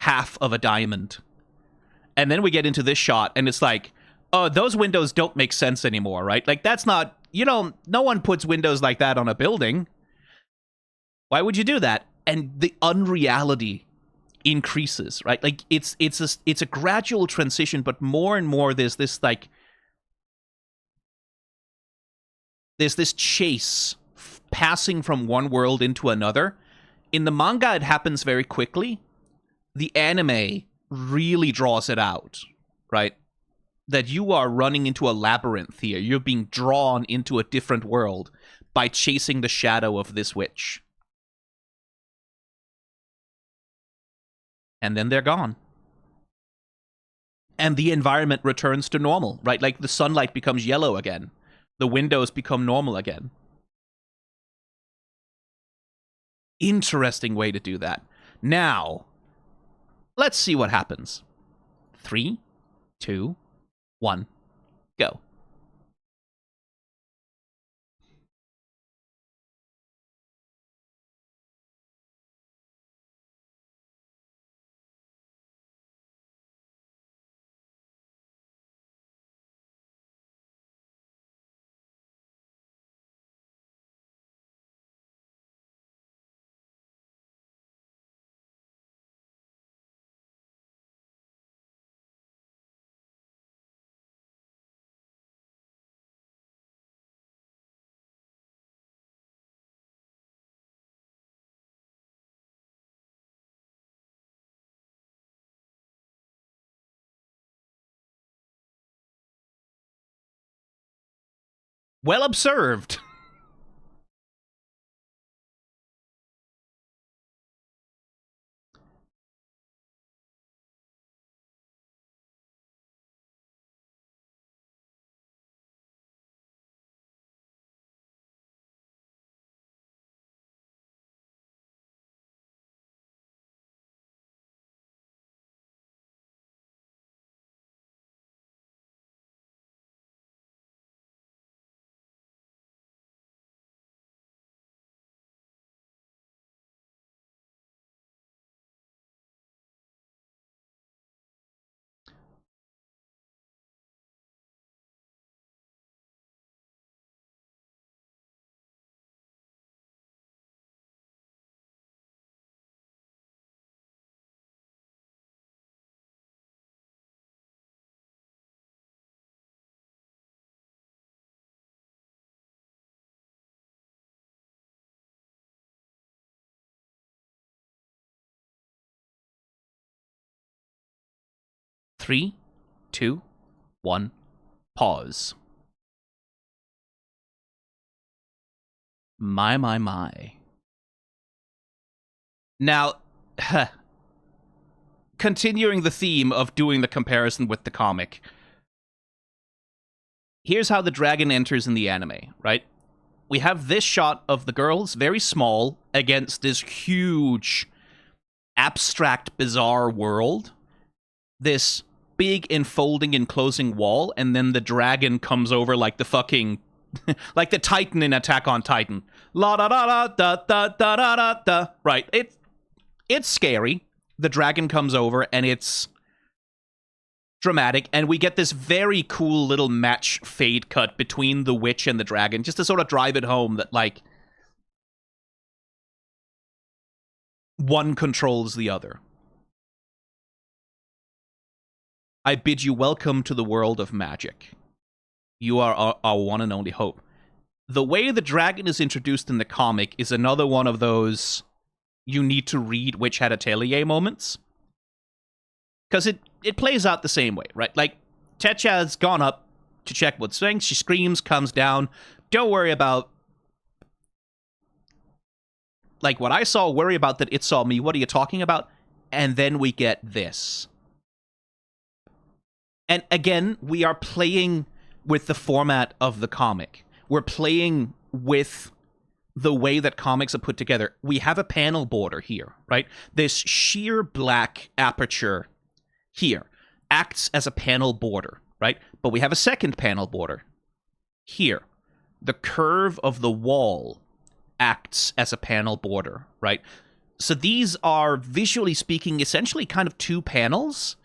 [SPEAKER 1] Half of a diamond. And then we get into this shot, and it's like, oh, those windows don't make sense anymore, right? Like, that's not, no one puts windows like that on a building. Why would you do that? And the unreality increases, right? Like, it's a gradual transition, but more and more there's this chase passing from one world into another. In the manga, it happens very quickly. The anime really draws it out, right? That you are running into a labyrinth here. You're being drawn into a different world by chasing the shadow of this witch. And then they're gone. And the environment returns to normal, right? Like the sunlight becomes yellow again. The windows become normal again. Interesting way to do that. Now, let's see what happens. 3, 2, 1, go. Well observed. Three, 2, 1, pause. My. Now, continuing the theme of doing the comparison with the comic, here's how the dragon enters in the anime, right? We have this shot of the girls, very small, against this huge, abstract, bizarre world. This big enfolding and closing wall, and then the dragon comes over like the fucking... like the Titan in Attack on Titan. La da da da da da da da da. Right. It's scary. The dragon comes over, and it's dramatic, and we get this very cool little match fade cut between the witch and the dragon, just to sort of drive it home that, like, one controls the other. I bid you welcome to the world of magic. You are our one and only hope. The way the dragon is introduced in the comic is another one of those you need to read Witch Hat Atelier moments. Because it plays out the same way, right? Like, Techa's gone up to check what's saying. She screams, comes down. Don't worry about... like, what I saw, worry about that it saw me. What are you talking about? And then we get this. And again, we are playing with the format of the comic. We're playing with the way that comics are put together. We have a panel border here, right? This sheer black aperture here acts as a panel border, right? But we have a second panel border. Here, the curve of the wall acts as a panel border, right? So these are, visually speaking, essentially kind of two panels.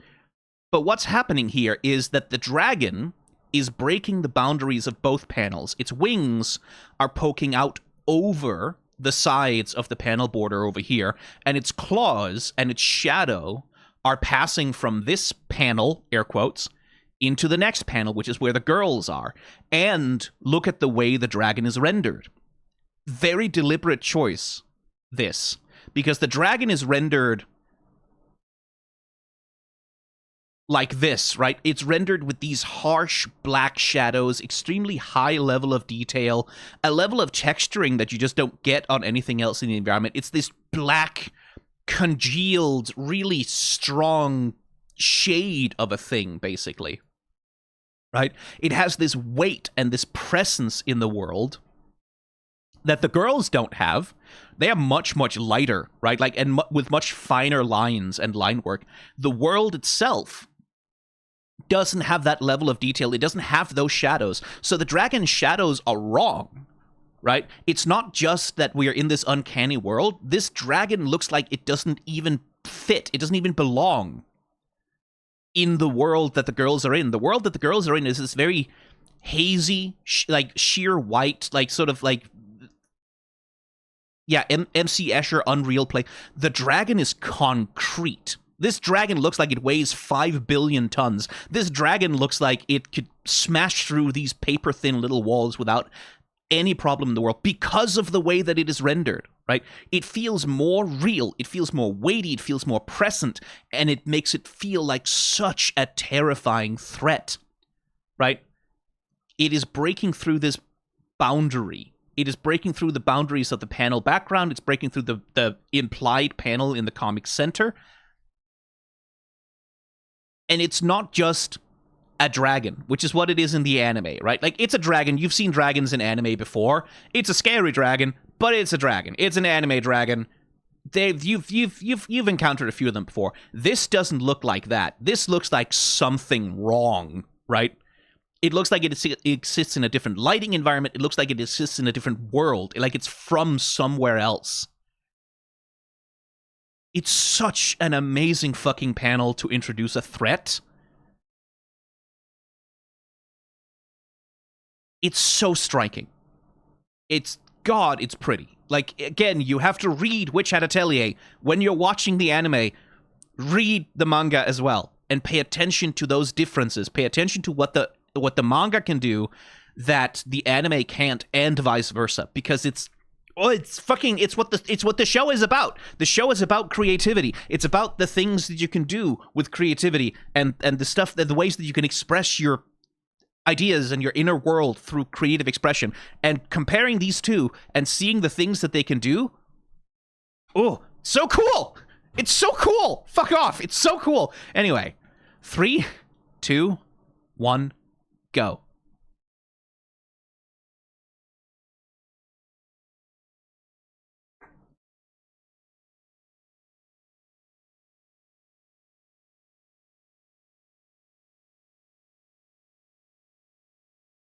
[SPEAKER 1] But what's happening here is that the dragon is breaking the boundaries of both panels. Its wings are poking out over the sides of the panel border over here, and its claws and its shadow are passing from this panel, air quotes, into the next panel, which is where the girls are. And look at the way the dragon is rendered. Very deliberate choice, this. Because the dragon is rendered like this, right? It's rendered with these harsh black shadows, extremely high level of detail, a level of texturing that you just don't get on anything else in the environment. It's this black, congealed, really strong shade of a thing, basically. Right? It has this weight and this presence in the world that the girls don't have. They are much, much lighter, right? Like, and with much finer lines and line work. The world itself doesn't have that level of detail. It doesn't have those shadows. So the dragon's shadows are wrong, right? It's not just that we are in this uncanny world. This dragon looks like it doesn't even fit. It doesn't even belong in the world that the girls are in. The world that the girls are in is this very hazy, like sheer white, like sort of like, yeah, MC Escher Unreal Play. The dragon is concrete. This dragon looks like it weighs 5 billion tons. This dragon looks like it could smash through these paper-thin little walls without any problem in the world because of the way that it is rendered, right? It feels more real. It feels more weighty. It feels more present. And it makes it feel like such a terrifying threat, right? It is breaking through this boundary. It is breaking through the boundaries of the panel background. It's breaking through the implied panel in the comic center. And it's not just a dragon, which is what it is in the anime, right? Like, it's a dragon. You've seen dragons in anime before. It's a scary dragon, but it's a dragon. It's an anime dragon. You've encountered a few of them before. This doesn't look like that. This looks like something wrong, right? It looks like it exists in a different lighting environment. It looks like it exists in a different world. Like it's from somewhere else. It's such an amazing fucking panel to introduce a threat. It's so striking. It's pretty. Like, again, you have to read Witch Hat Atelier. When you're watching the anime, read the manga as well. And pay attention to those differences. Pay attention to what the manga can do that the anime can't, and vice versa. Because it's what the show is about. The show is about creativity. It's about the things that you can do with creativity and the stuff, the ways that you can express your ideas and your inner world through creative expression. And comparing these two and seeing the things that they can do, oh, so cool! It's so cool! Fuck off! It's so cool! Anyway, 3, 2, 1, go.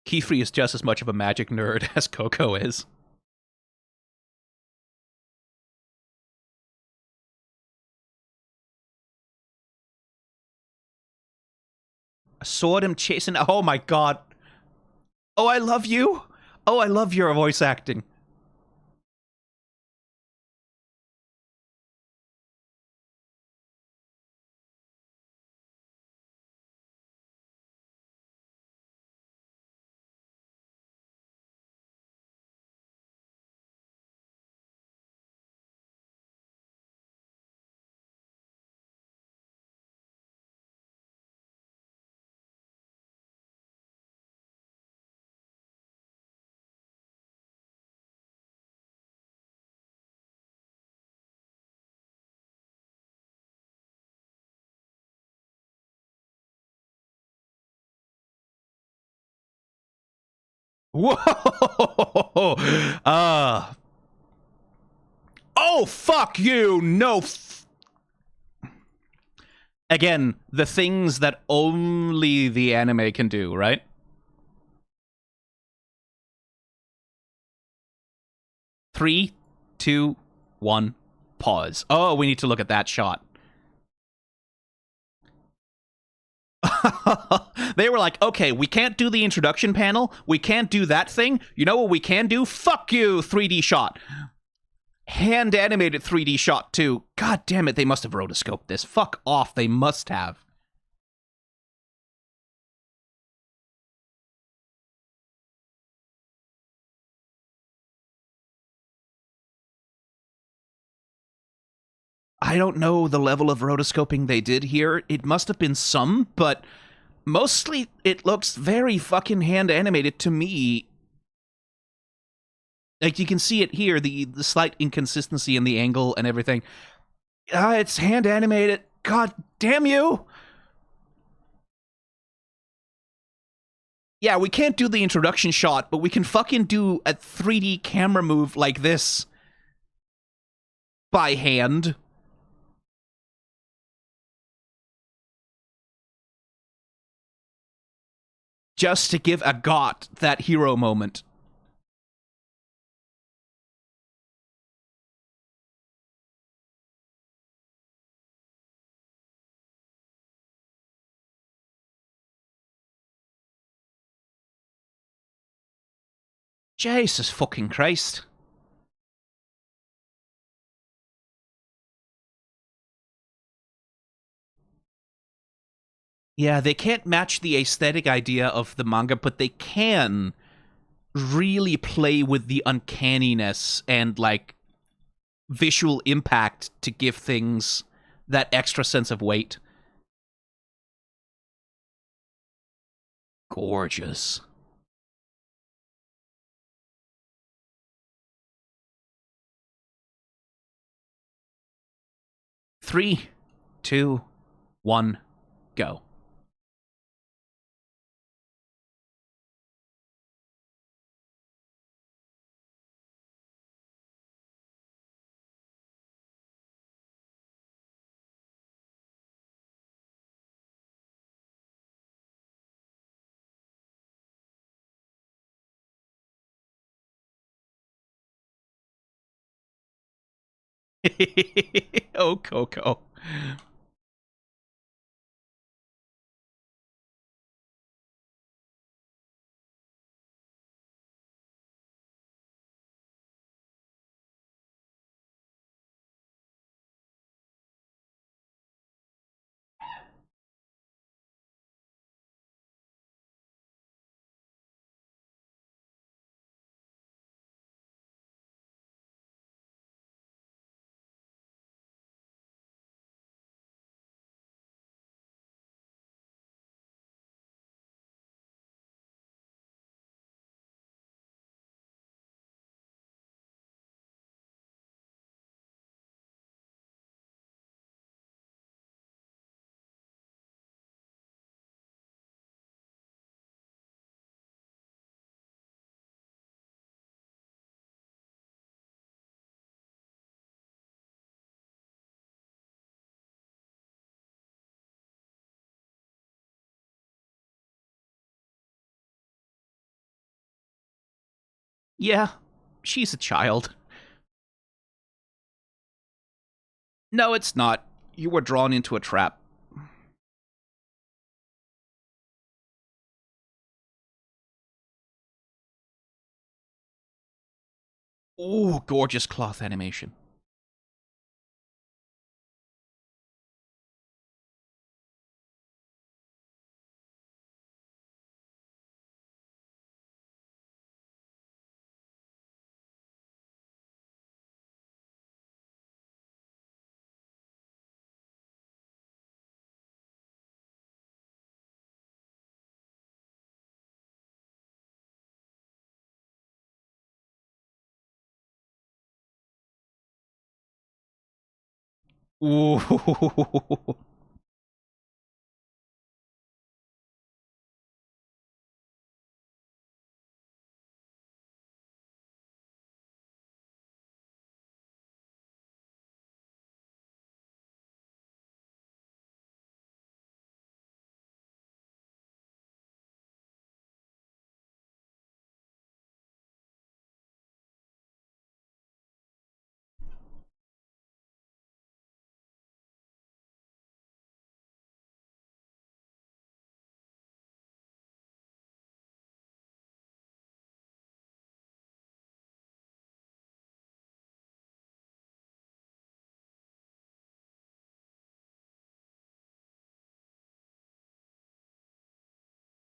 [SPEAKER 1] Keyfree is just as much of a magic nerd as Coco is. A sword him chasing. Oh my god. Oh, I love you. Oh, I love your voice acting. Whoa! Oh, fuck you! No. Again, the things that only the anime can do, right? Three, two, one, pause. Oh, we need to look at that shot. They were like, okay, we can't do the introduction panel. We can't do that thing. You know what we can do? Fuck you, 3D shot. Hand animated 3D shot, too. God damn it, they must have rotoscoped this. Fuck off, they must have. I don't know the level of rotoscoping they did here. It must have been some, but mostly it looks very fucking hand animated to me. Like, you can see it here, the slight inconsistency in the angle and everything. It's hand animated. God damn you! Yeah, we can't do the introduction shot, but we can fucking do a 3D camera move like this by hand. Just to give Agott that hero moment. Jesus fucking Christ. Yeah, they can't match the aesthetic idea of the manga, but they can really play with the uncanniness and, like, visual impact to give things that extra sense of weight. Gorgeous. Three, two, one, go. Oh, Coco. Yeah, she's a child. No, it's not. You were drawn into a trap. Ooh, gorgeous cloth animation. Ooh.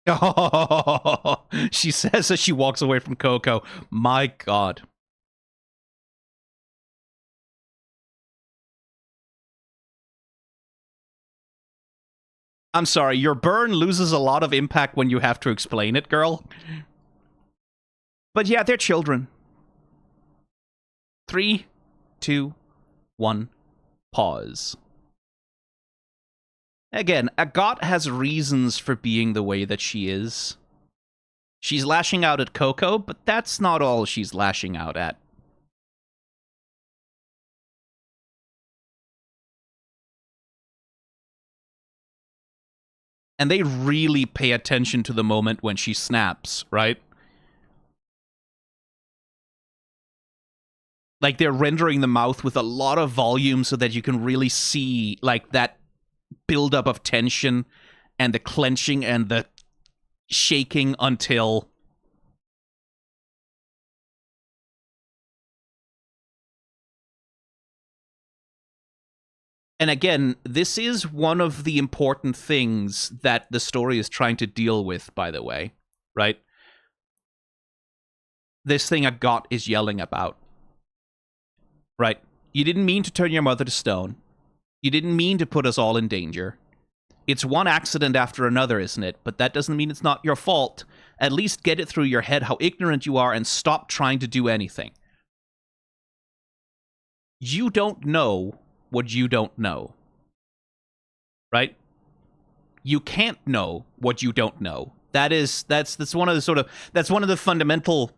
[SPEAKER 1] Oh, she says as she walks away from Coco. My God. I'm sorry, your burn loses a lot of impact when you have to explain it, girl. But yeah, they're children. 3, 2, 1, pause. Again, Agott has reasons for being the way that she is. She's lashing out at Coco, but that's not all she's lashing out at. And they really pay attention to the moment when she snaps, right? Like, they're rendering the mouth with a lot of volume so that you can really see, like, that buildup of tension and the clenching and the shaking until... And again, this is one of the important things that the story is trying to deal with, by the way, right? This thing Agott is yelling about, right? You didn't mean to turn your mother to stone. You didn't mean to put us all in danger. It's one accident after another, isn't it? But that doesn't mean it's not your fault. At least get it through your head how ignorant you are and stop trying to do anything. You don't know what you don't know. Right? You can't know what you don't know. That's one of the fundamental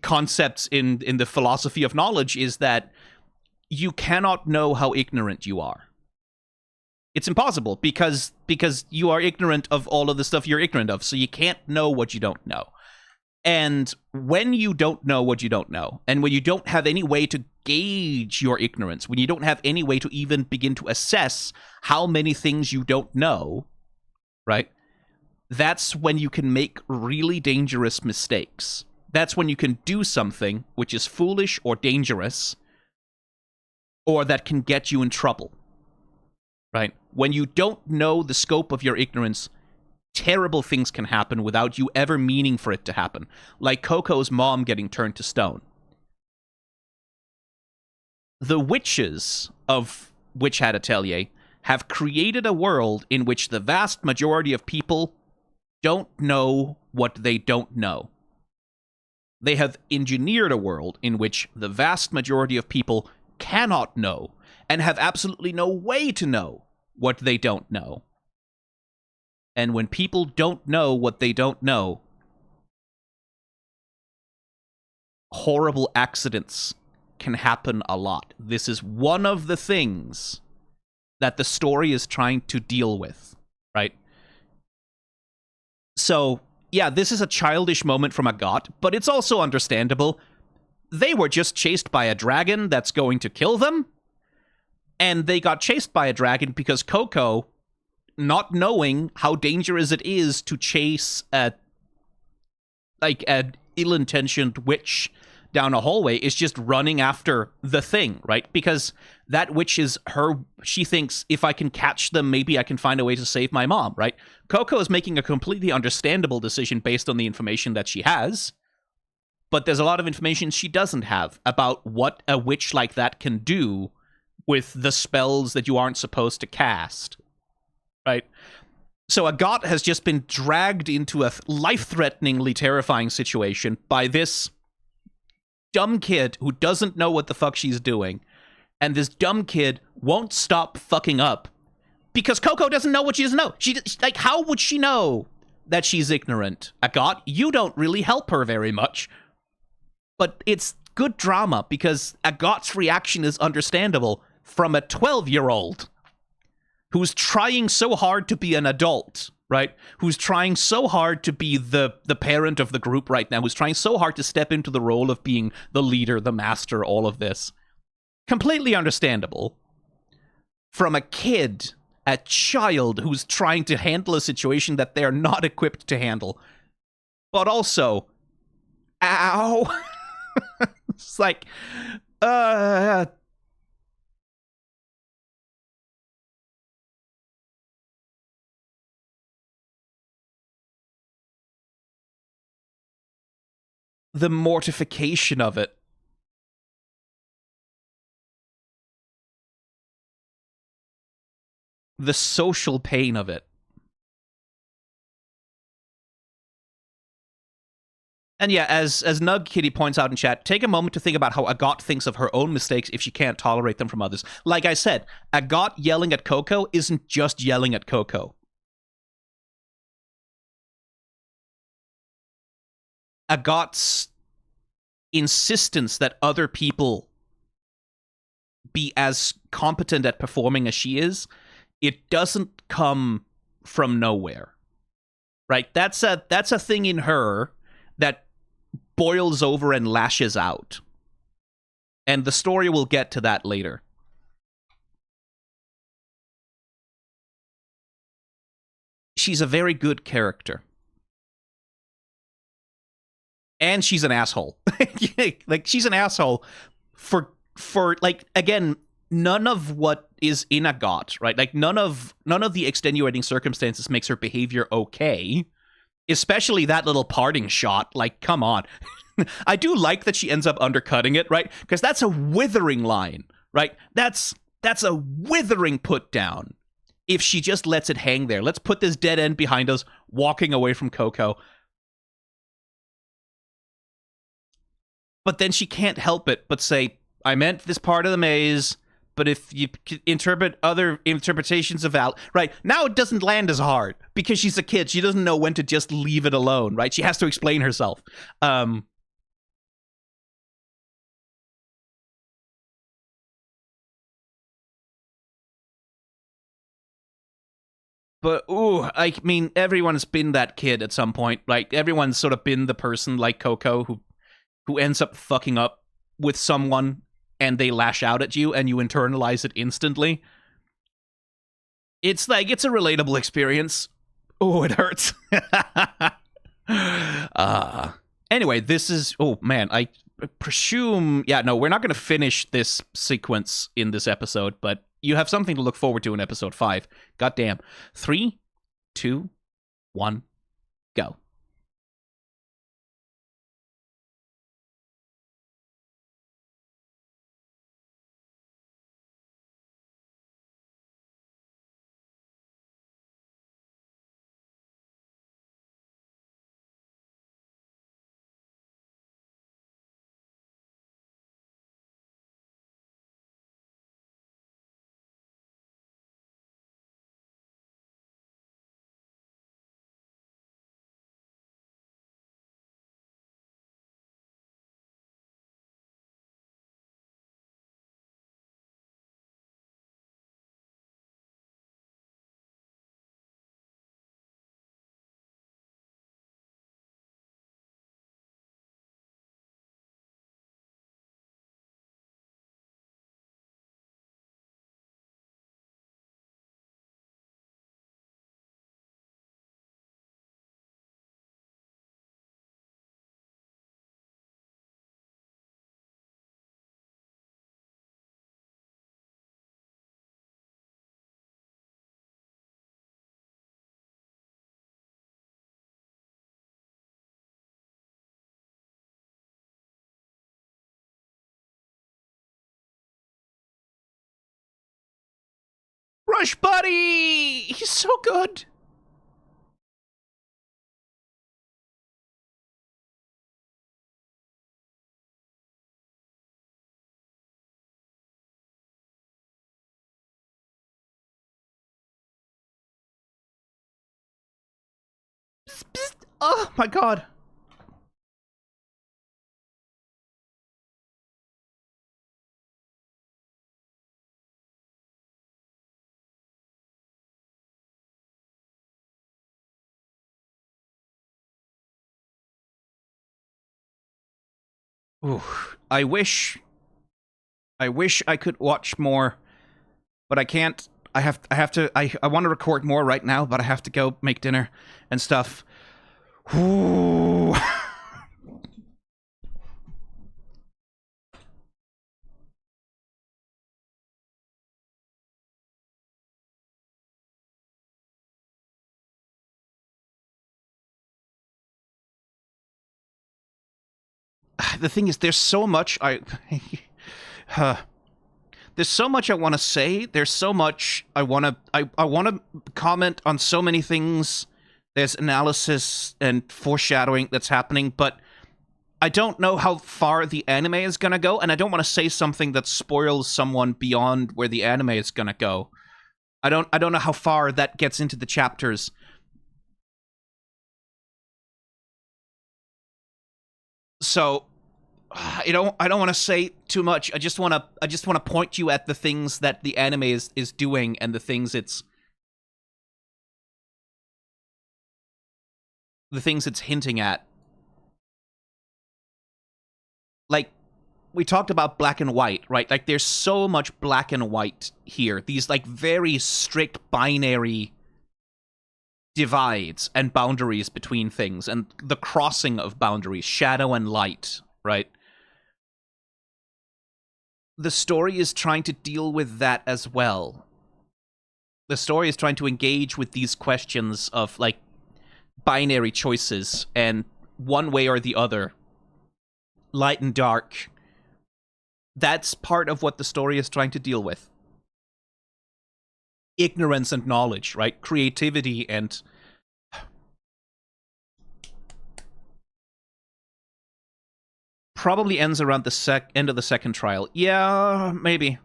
[SPEAKER 1] concepts in the philosophy of knowledge, is that you cannot know how ignorant you are. It's impossible because you are ignorant of all of the stuff you're ignorant of, so you can't know what you don't know. And when you don't know what you don't know, and when you don't have any way to gauge your ignorance, when you don't have any way to even begin to assess how many things you don't know, right? That's when you can make really dangerous mistakes. That's when you can do something which is foolish or dangerous, or that can get you in trouble, right? When you don't know the scope of your ignorance, terrible things can happen without you ever meaning for it to happen, like Coco's mom getting turned to stone. The witches of Witch Hat Atelier have created a world in which the vast majority of people don't know what they don't know. They have engineered a world in which the vast majority of people cannot know and have absolutely no way to know what they don't know. And when people don't know what they don't know, horrible accidents can happen a lot. This is one of the things that the story is trying to deal with, right? So, yeah, this is a childish moment from Agott, but it's also understandable. They were just chased by a dragon that's going to kill them, and they got chased by a dragon because Coco, not knowing how dangerous it is to chase an ill-intentioned witch down a hallway, is just running after the thing, right? Because that witch is her, she thinks, if I can catch them, maybe I can find a way to save my mom, right? Coco is making a completely understandable decision based on the information that she has, but there's a lot of information she doesn't have about what a witch like that can do with the spells that you aren't supposed to cast, right? So Agott has just been dragged into a life-threateningly terrifying situation by this dumb kid who doesn't know what the fuck she's doing. And this dumb kid won't stop fucking up because Coco doesn't know what she doesn't know. Like, how would she know that she's ignorant? Agott, you don't really help her very much. But it's good drama because Agott's reaction is understandable from a 12-year-old who's trying so hard to be an adult, right? Who's trying so hard to be the parent of the group right now, who's trying so hard to step into the role of being the leader, the master, all of this. Completely understandable. From a kid, a child who's trying to handle a situation that they're not equipped to handle. But also, ow. It's like, the mortification of it. The social pain of it. And yeah, as Nug Kitty points out in chat, take a moment to think about how Agott thinks of her own mistakes if she can't tolerate them from others. Like I said, Agott yelling at Coco isn't just yelling at Coco. Agott's insistence that other people be as competent at performing as she is, it doesn't come from nowhere. Right? That's a thing in her that boils over and lashes out. And the story will get to that later. She's a very good character. And she's an asshole. Like, she's an asshole for like, again, none of what is in Agott, right? Like, none of the extenuating circumstances makes her behavior okay. Especially that little parting shot. Like, come on. I do like that she ends up undercutting it, right? Because that's a withering line, right? That's a withering put down. If she just lets it hang there. Let's put this dead end behind us, walking away from Coco. But then she can't help it but say, I meant this part of the maze, but if you interpret other interpretations of Al, right, now it doesn't land as hard because she's a kid. She doesn't know when to just leave it alone, right? She has to explain herself. But, ooh, I mean, everyone's been that kid at some point. Like, everyone's sort of been the person like Coco who ends up fucking up with someone and they lash out at you and you internalize it instantly. It's like, it's a relatable experience. Oh, it hurts. Anyway, this is, oh man, I presume, yeah, no, we're not going to finish this sequence in this episode, but you have something to look forward to in episode 5. Goddamn. 3, 2, 1, go. Rush Buddy! He's so good! Oh my god. Ooh, I wish I could watch more, but I can't. I want to record more right now, but I have to go make dinner and stuff. Ooh. the thing is, there's so much there's so much I want to say. There's so much I want to I want to comment on so many things. There's analysis and foreshadowing that's happening, but I don't know how far the anime is going to go, and I don't want to say something that spoils someone beyond where the anime is going to go. I don't know how far that gets into the chapters. So I don't want to say too much. I just want to point you at the things that the anime is doing and the things it's hinting at. Like, we talked about black and white, right? Like, there's so much black and white here. These, like, very strict binary divides and boundaries between things, and the crossing of boundaries, shadow and light, right? The story is trying to deal with that as well. The story is trying to engage with these questions of, like, binary choices and one way or the other. Light and dark. That's part of what the story is trying to deal with. Ignorance and knowledge, right? Creativity and... Probably ends around the end of the second trial. Yeah, maybe.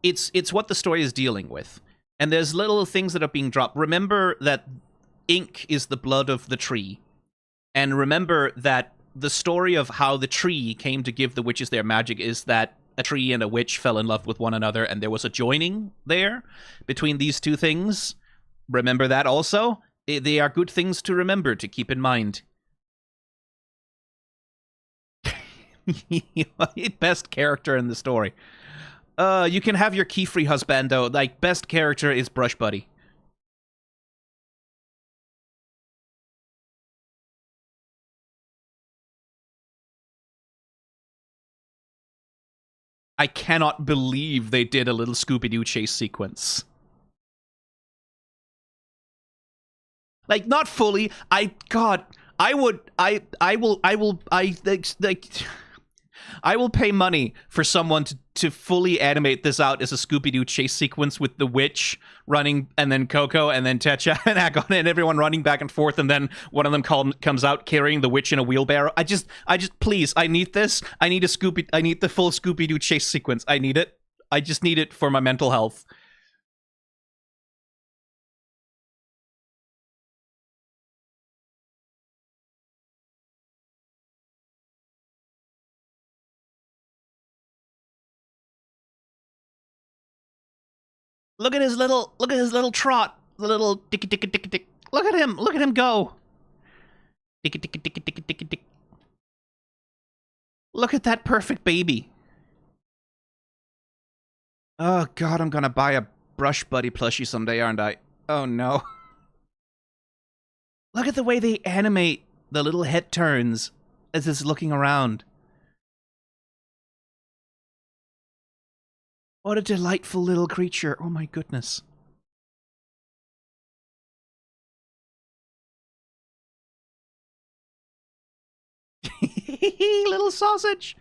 [SPEAKER 1] It's what the story is dealing with. And there's little things that are being dropped. Remember that ink is the blood of the tree. And remember that the story of how the tree came to give the witches their magic is that a tree and a witch fell in love with one another, and there was a joining there between these two things. Remember that also? They are good things to remember, to keep in mind. Best character in the story. You can have your key-free husbando. Like, best character is Brush Buddy. I cannot believe they did a little Scooby-Doo chase sequence. Like, not fully. I will pay money for someone to fully animate this out as a Scooby-Doo chase sequence with the witch running, and then Coco, and then Techa and Agott, and everyone running back and forth, and then one of them comes out carrying the witch in a wheelbarrow. I just, please, I need this. I need the full Scooby-Doo chase sequence. I need it. I just need it for my mental health. Look at his little trot. The little tick tick tick tick. Look at him go. Tick tick tick tick tick tick. Look at that perfect baby. Oh god, I'm gonna buy a Brush Buddy plushie someday, aren't I? Oh no. Look at the way they animate the little head turns as it's looking around. What a delightful little creature. Oh my goodness. Little sausage.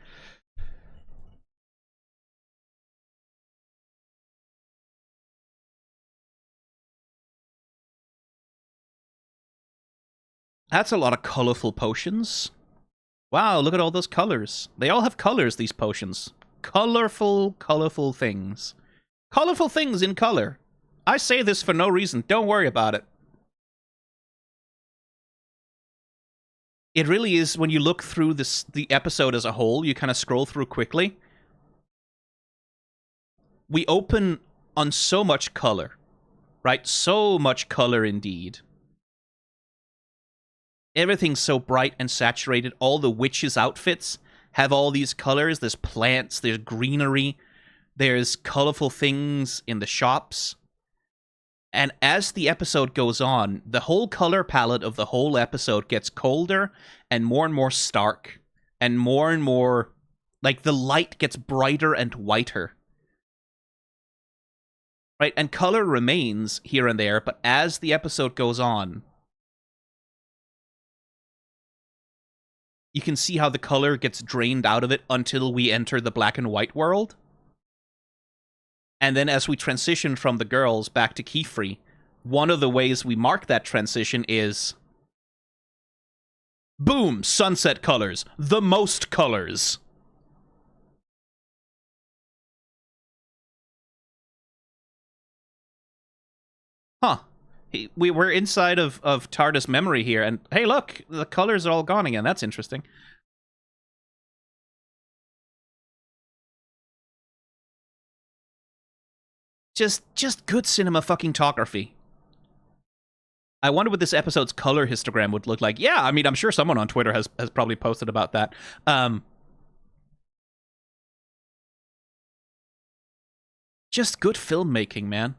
[SPEAKER 1] That's a lot of colorful potions. Wow, look at all those colors. They all have colors, these potions. Colorful things. Colorful things in color. I say this for no reason. Don't worry about it. It really is, when you look through the episode as a whole, you kind of scroll through quickly. We open on so much color, right? So much color indeed. Everything's so bright and saturated. All the witches' outfits have all these colors. There's plants, there's greenery, there's colorful things in the shops. And as the episode goes on, the whole color palette of the whole episode gets colder and more stark. And more, like, the light gets brighter and whiter. Right? And color remains here and there, but as the episode goes on, you can see how the color gets drained out of it until we enter the black and white world. And then as we transition from the girls back to Keyfree, one of the ways we mark that transition is... boom! Sunset colors. The most colors. Huh. We're inside of Tarda's memory here, and hey, look! The colors are all gone again. That's interesting. Just good cinematography. I wonder what this episode's color histogram would look like. Yeah, I mean, I'm sure someone on Twitter has probably posted about that. Just good filmmaking, man.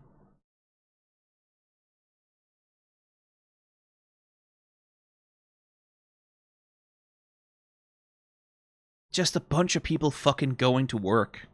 [SPEAKER 1] Just a bunch of people fucking going to work.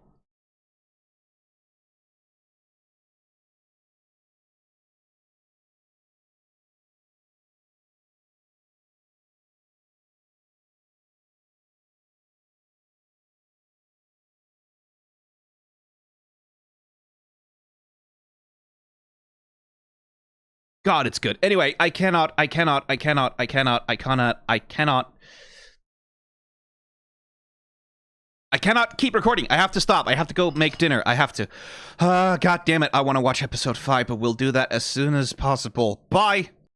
[SPEAKER 1] God, it's good. Anyway, I cannot keep recording. I have to stop. I have to go make dinner. I have to. God damn it. I want to watch episode 5, but we'll do that as soon as possible. Bye.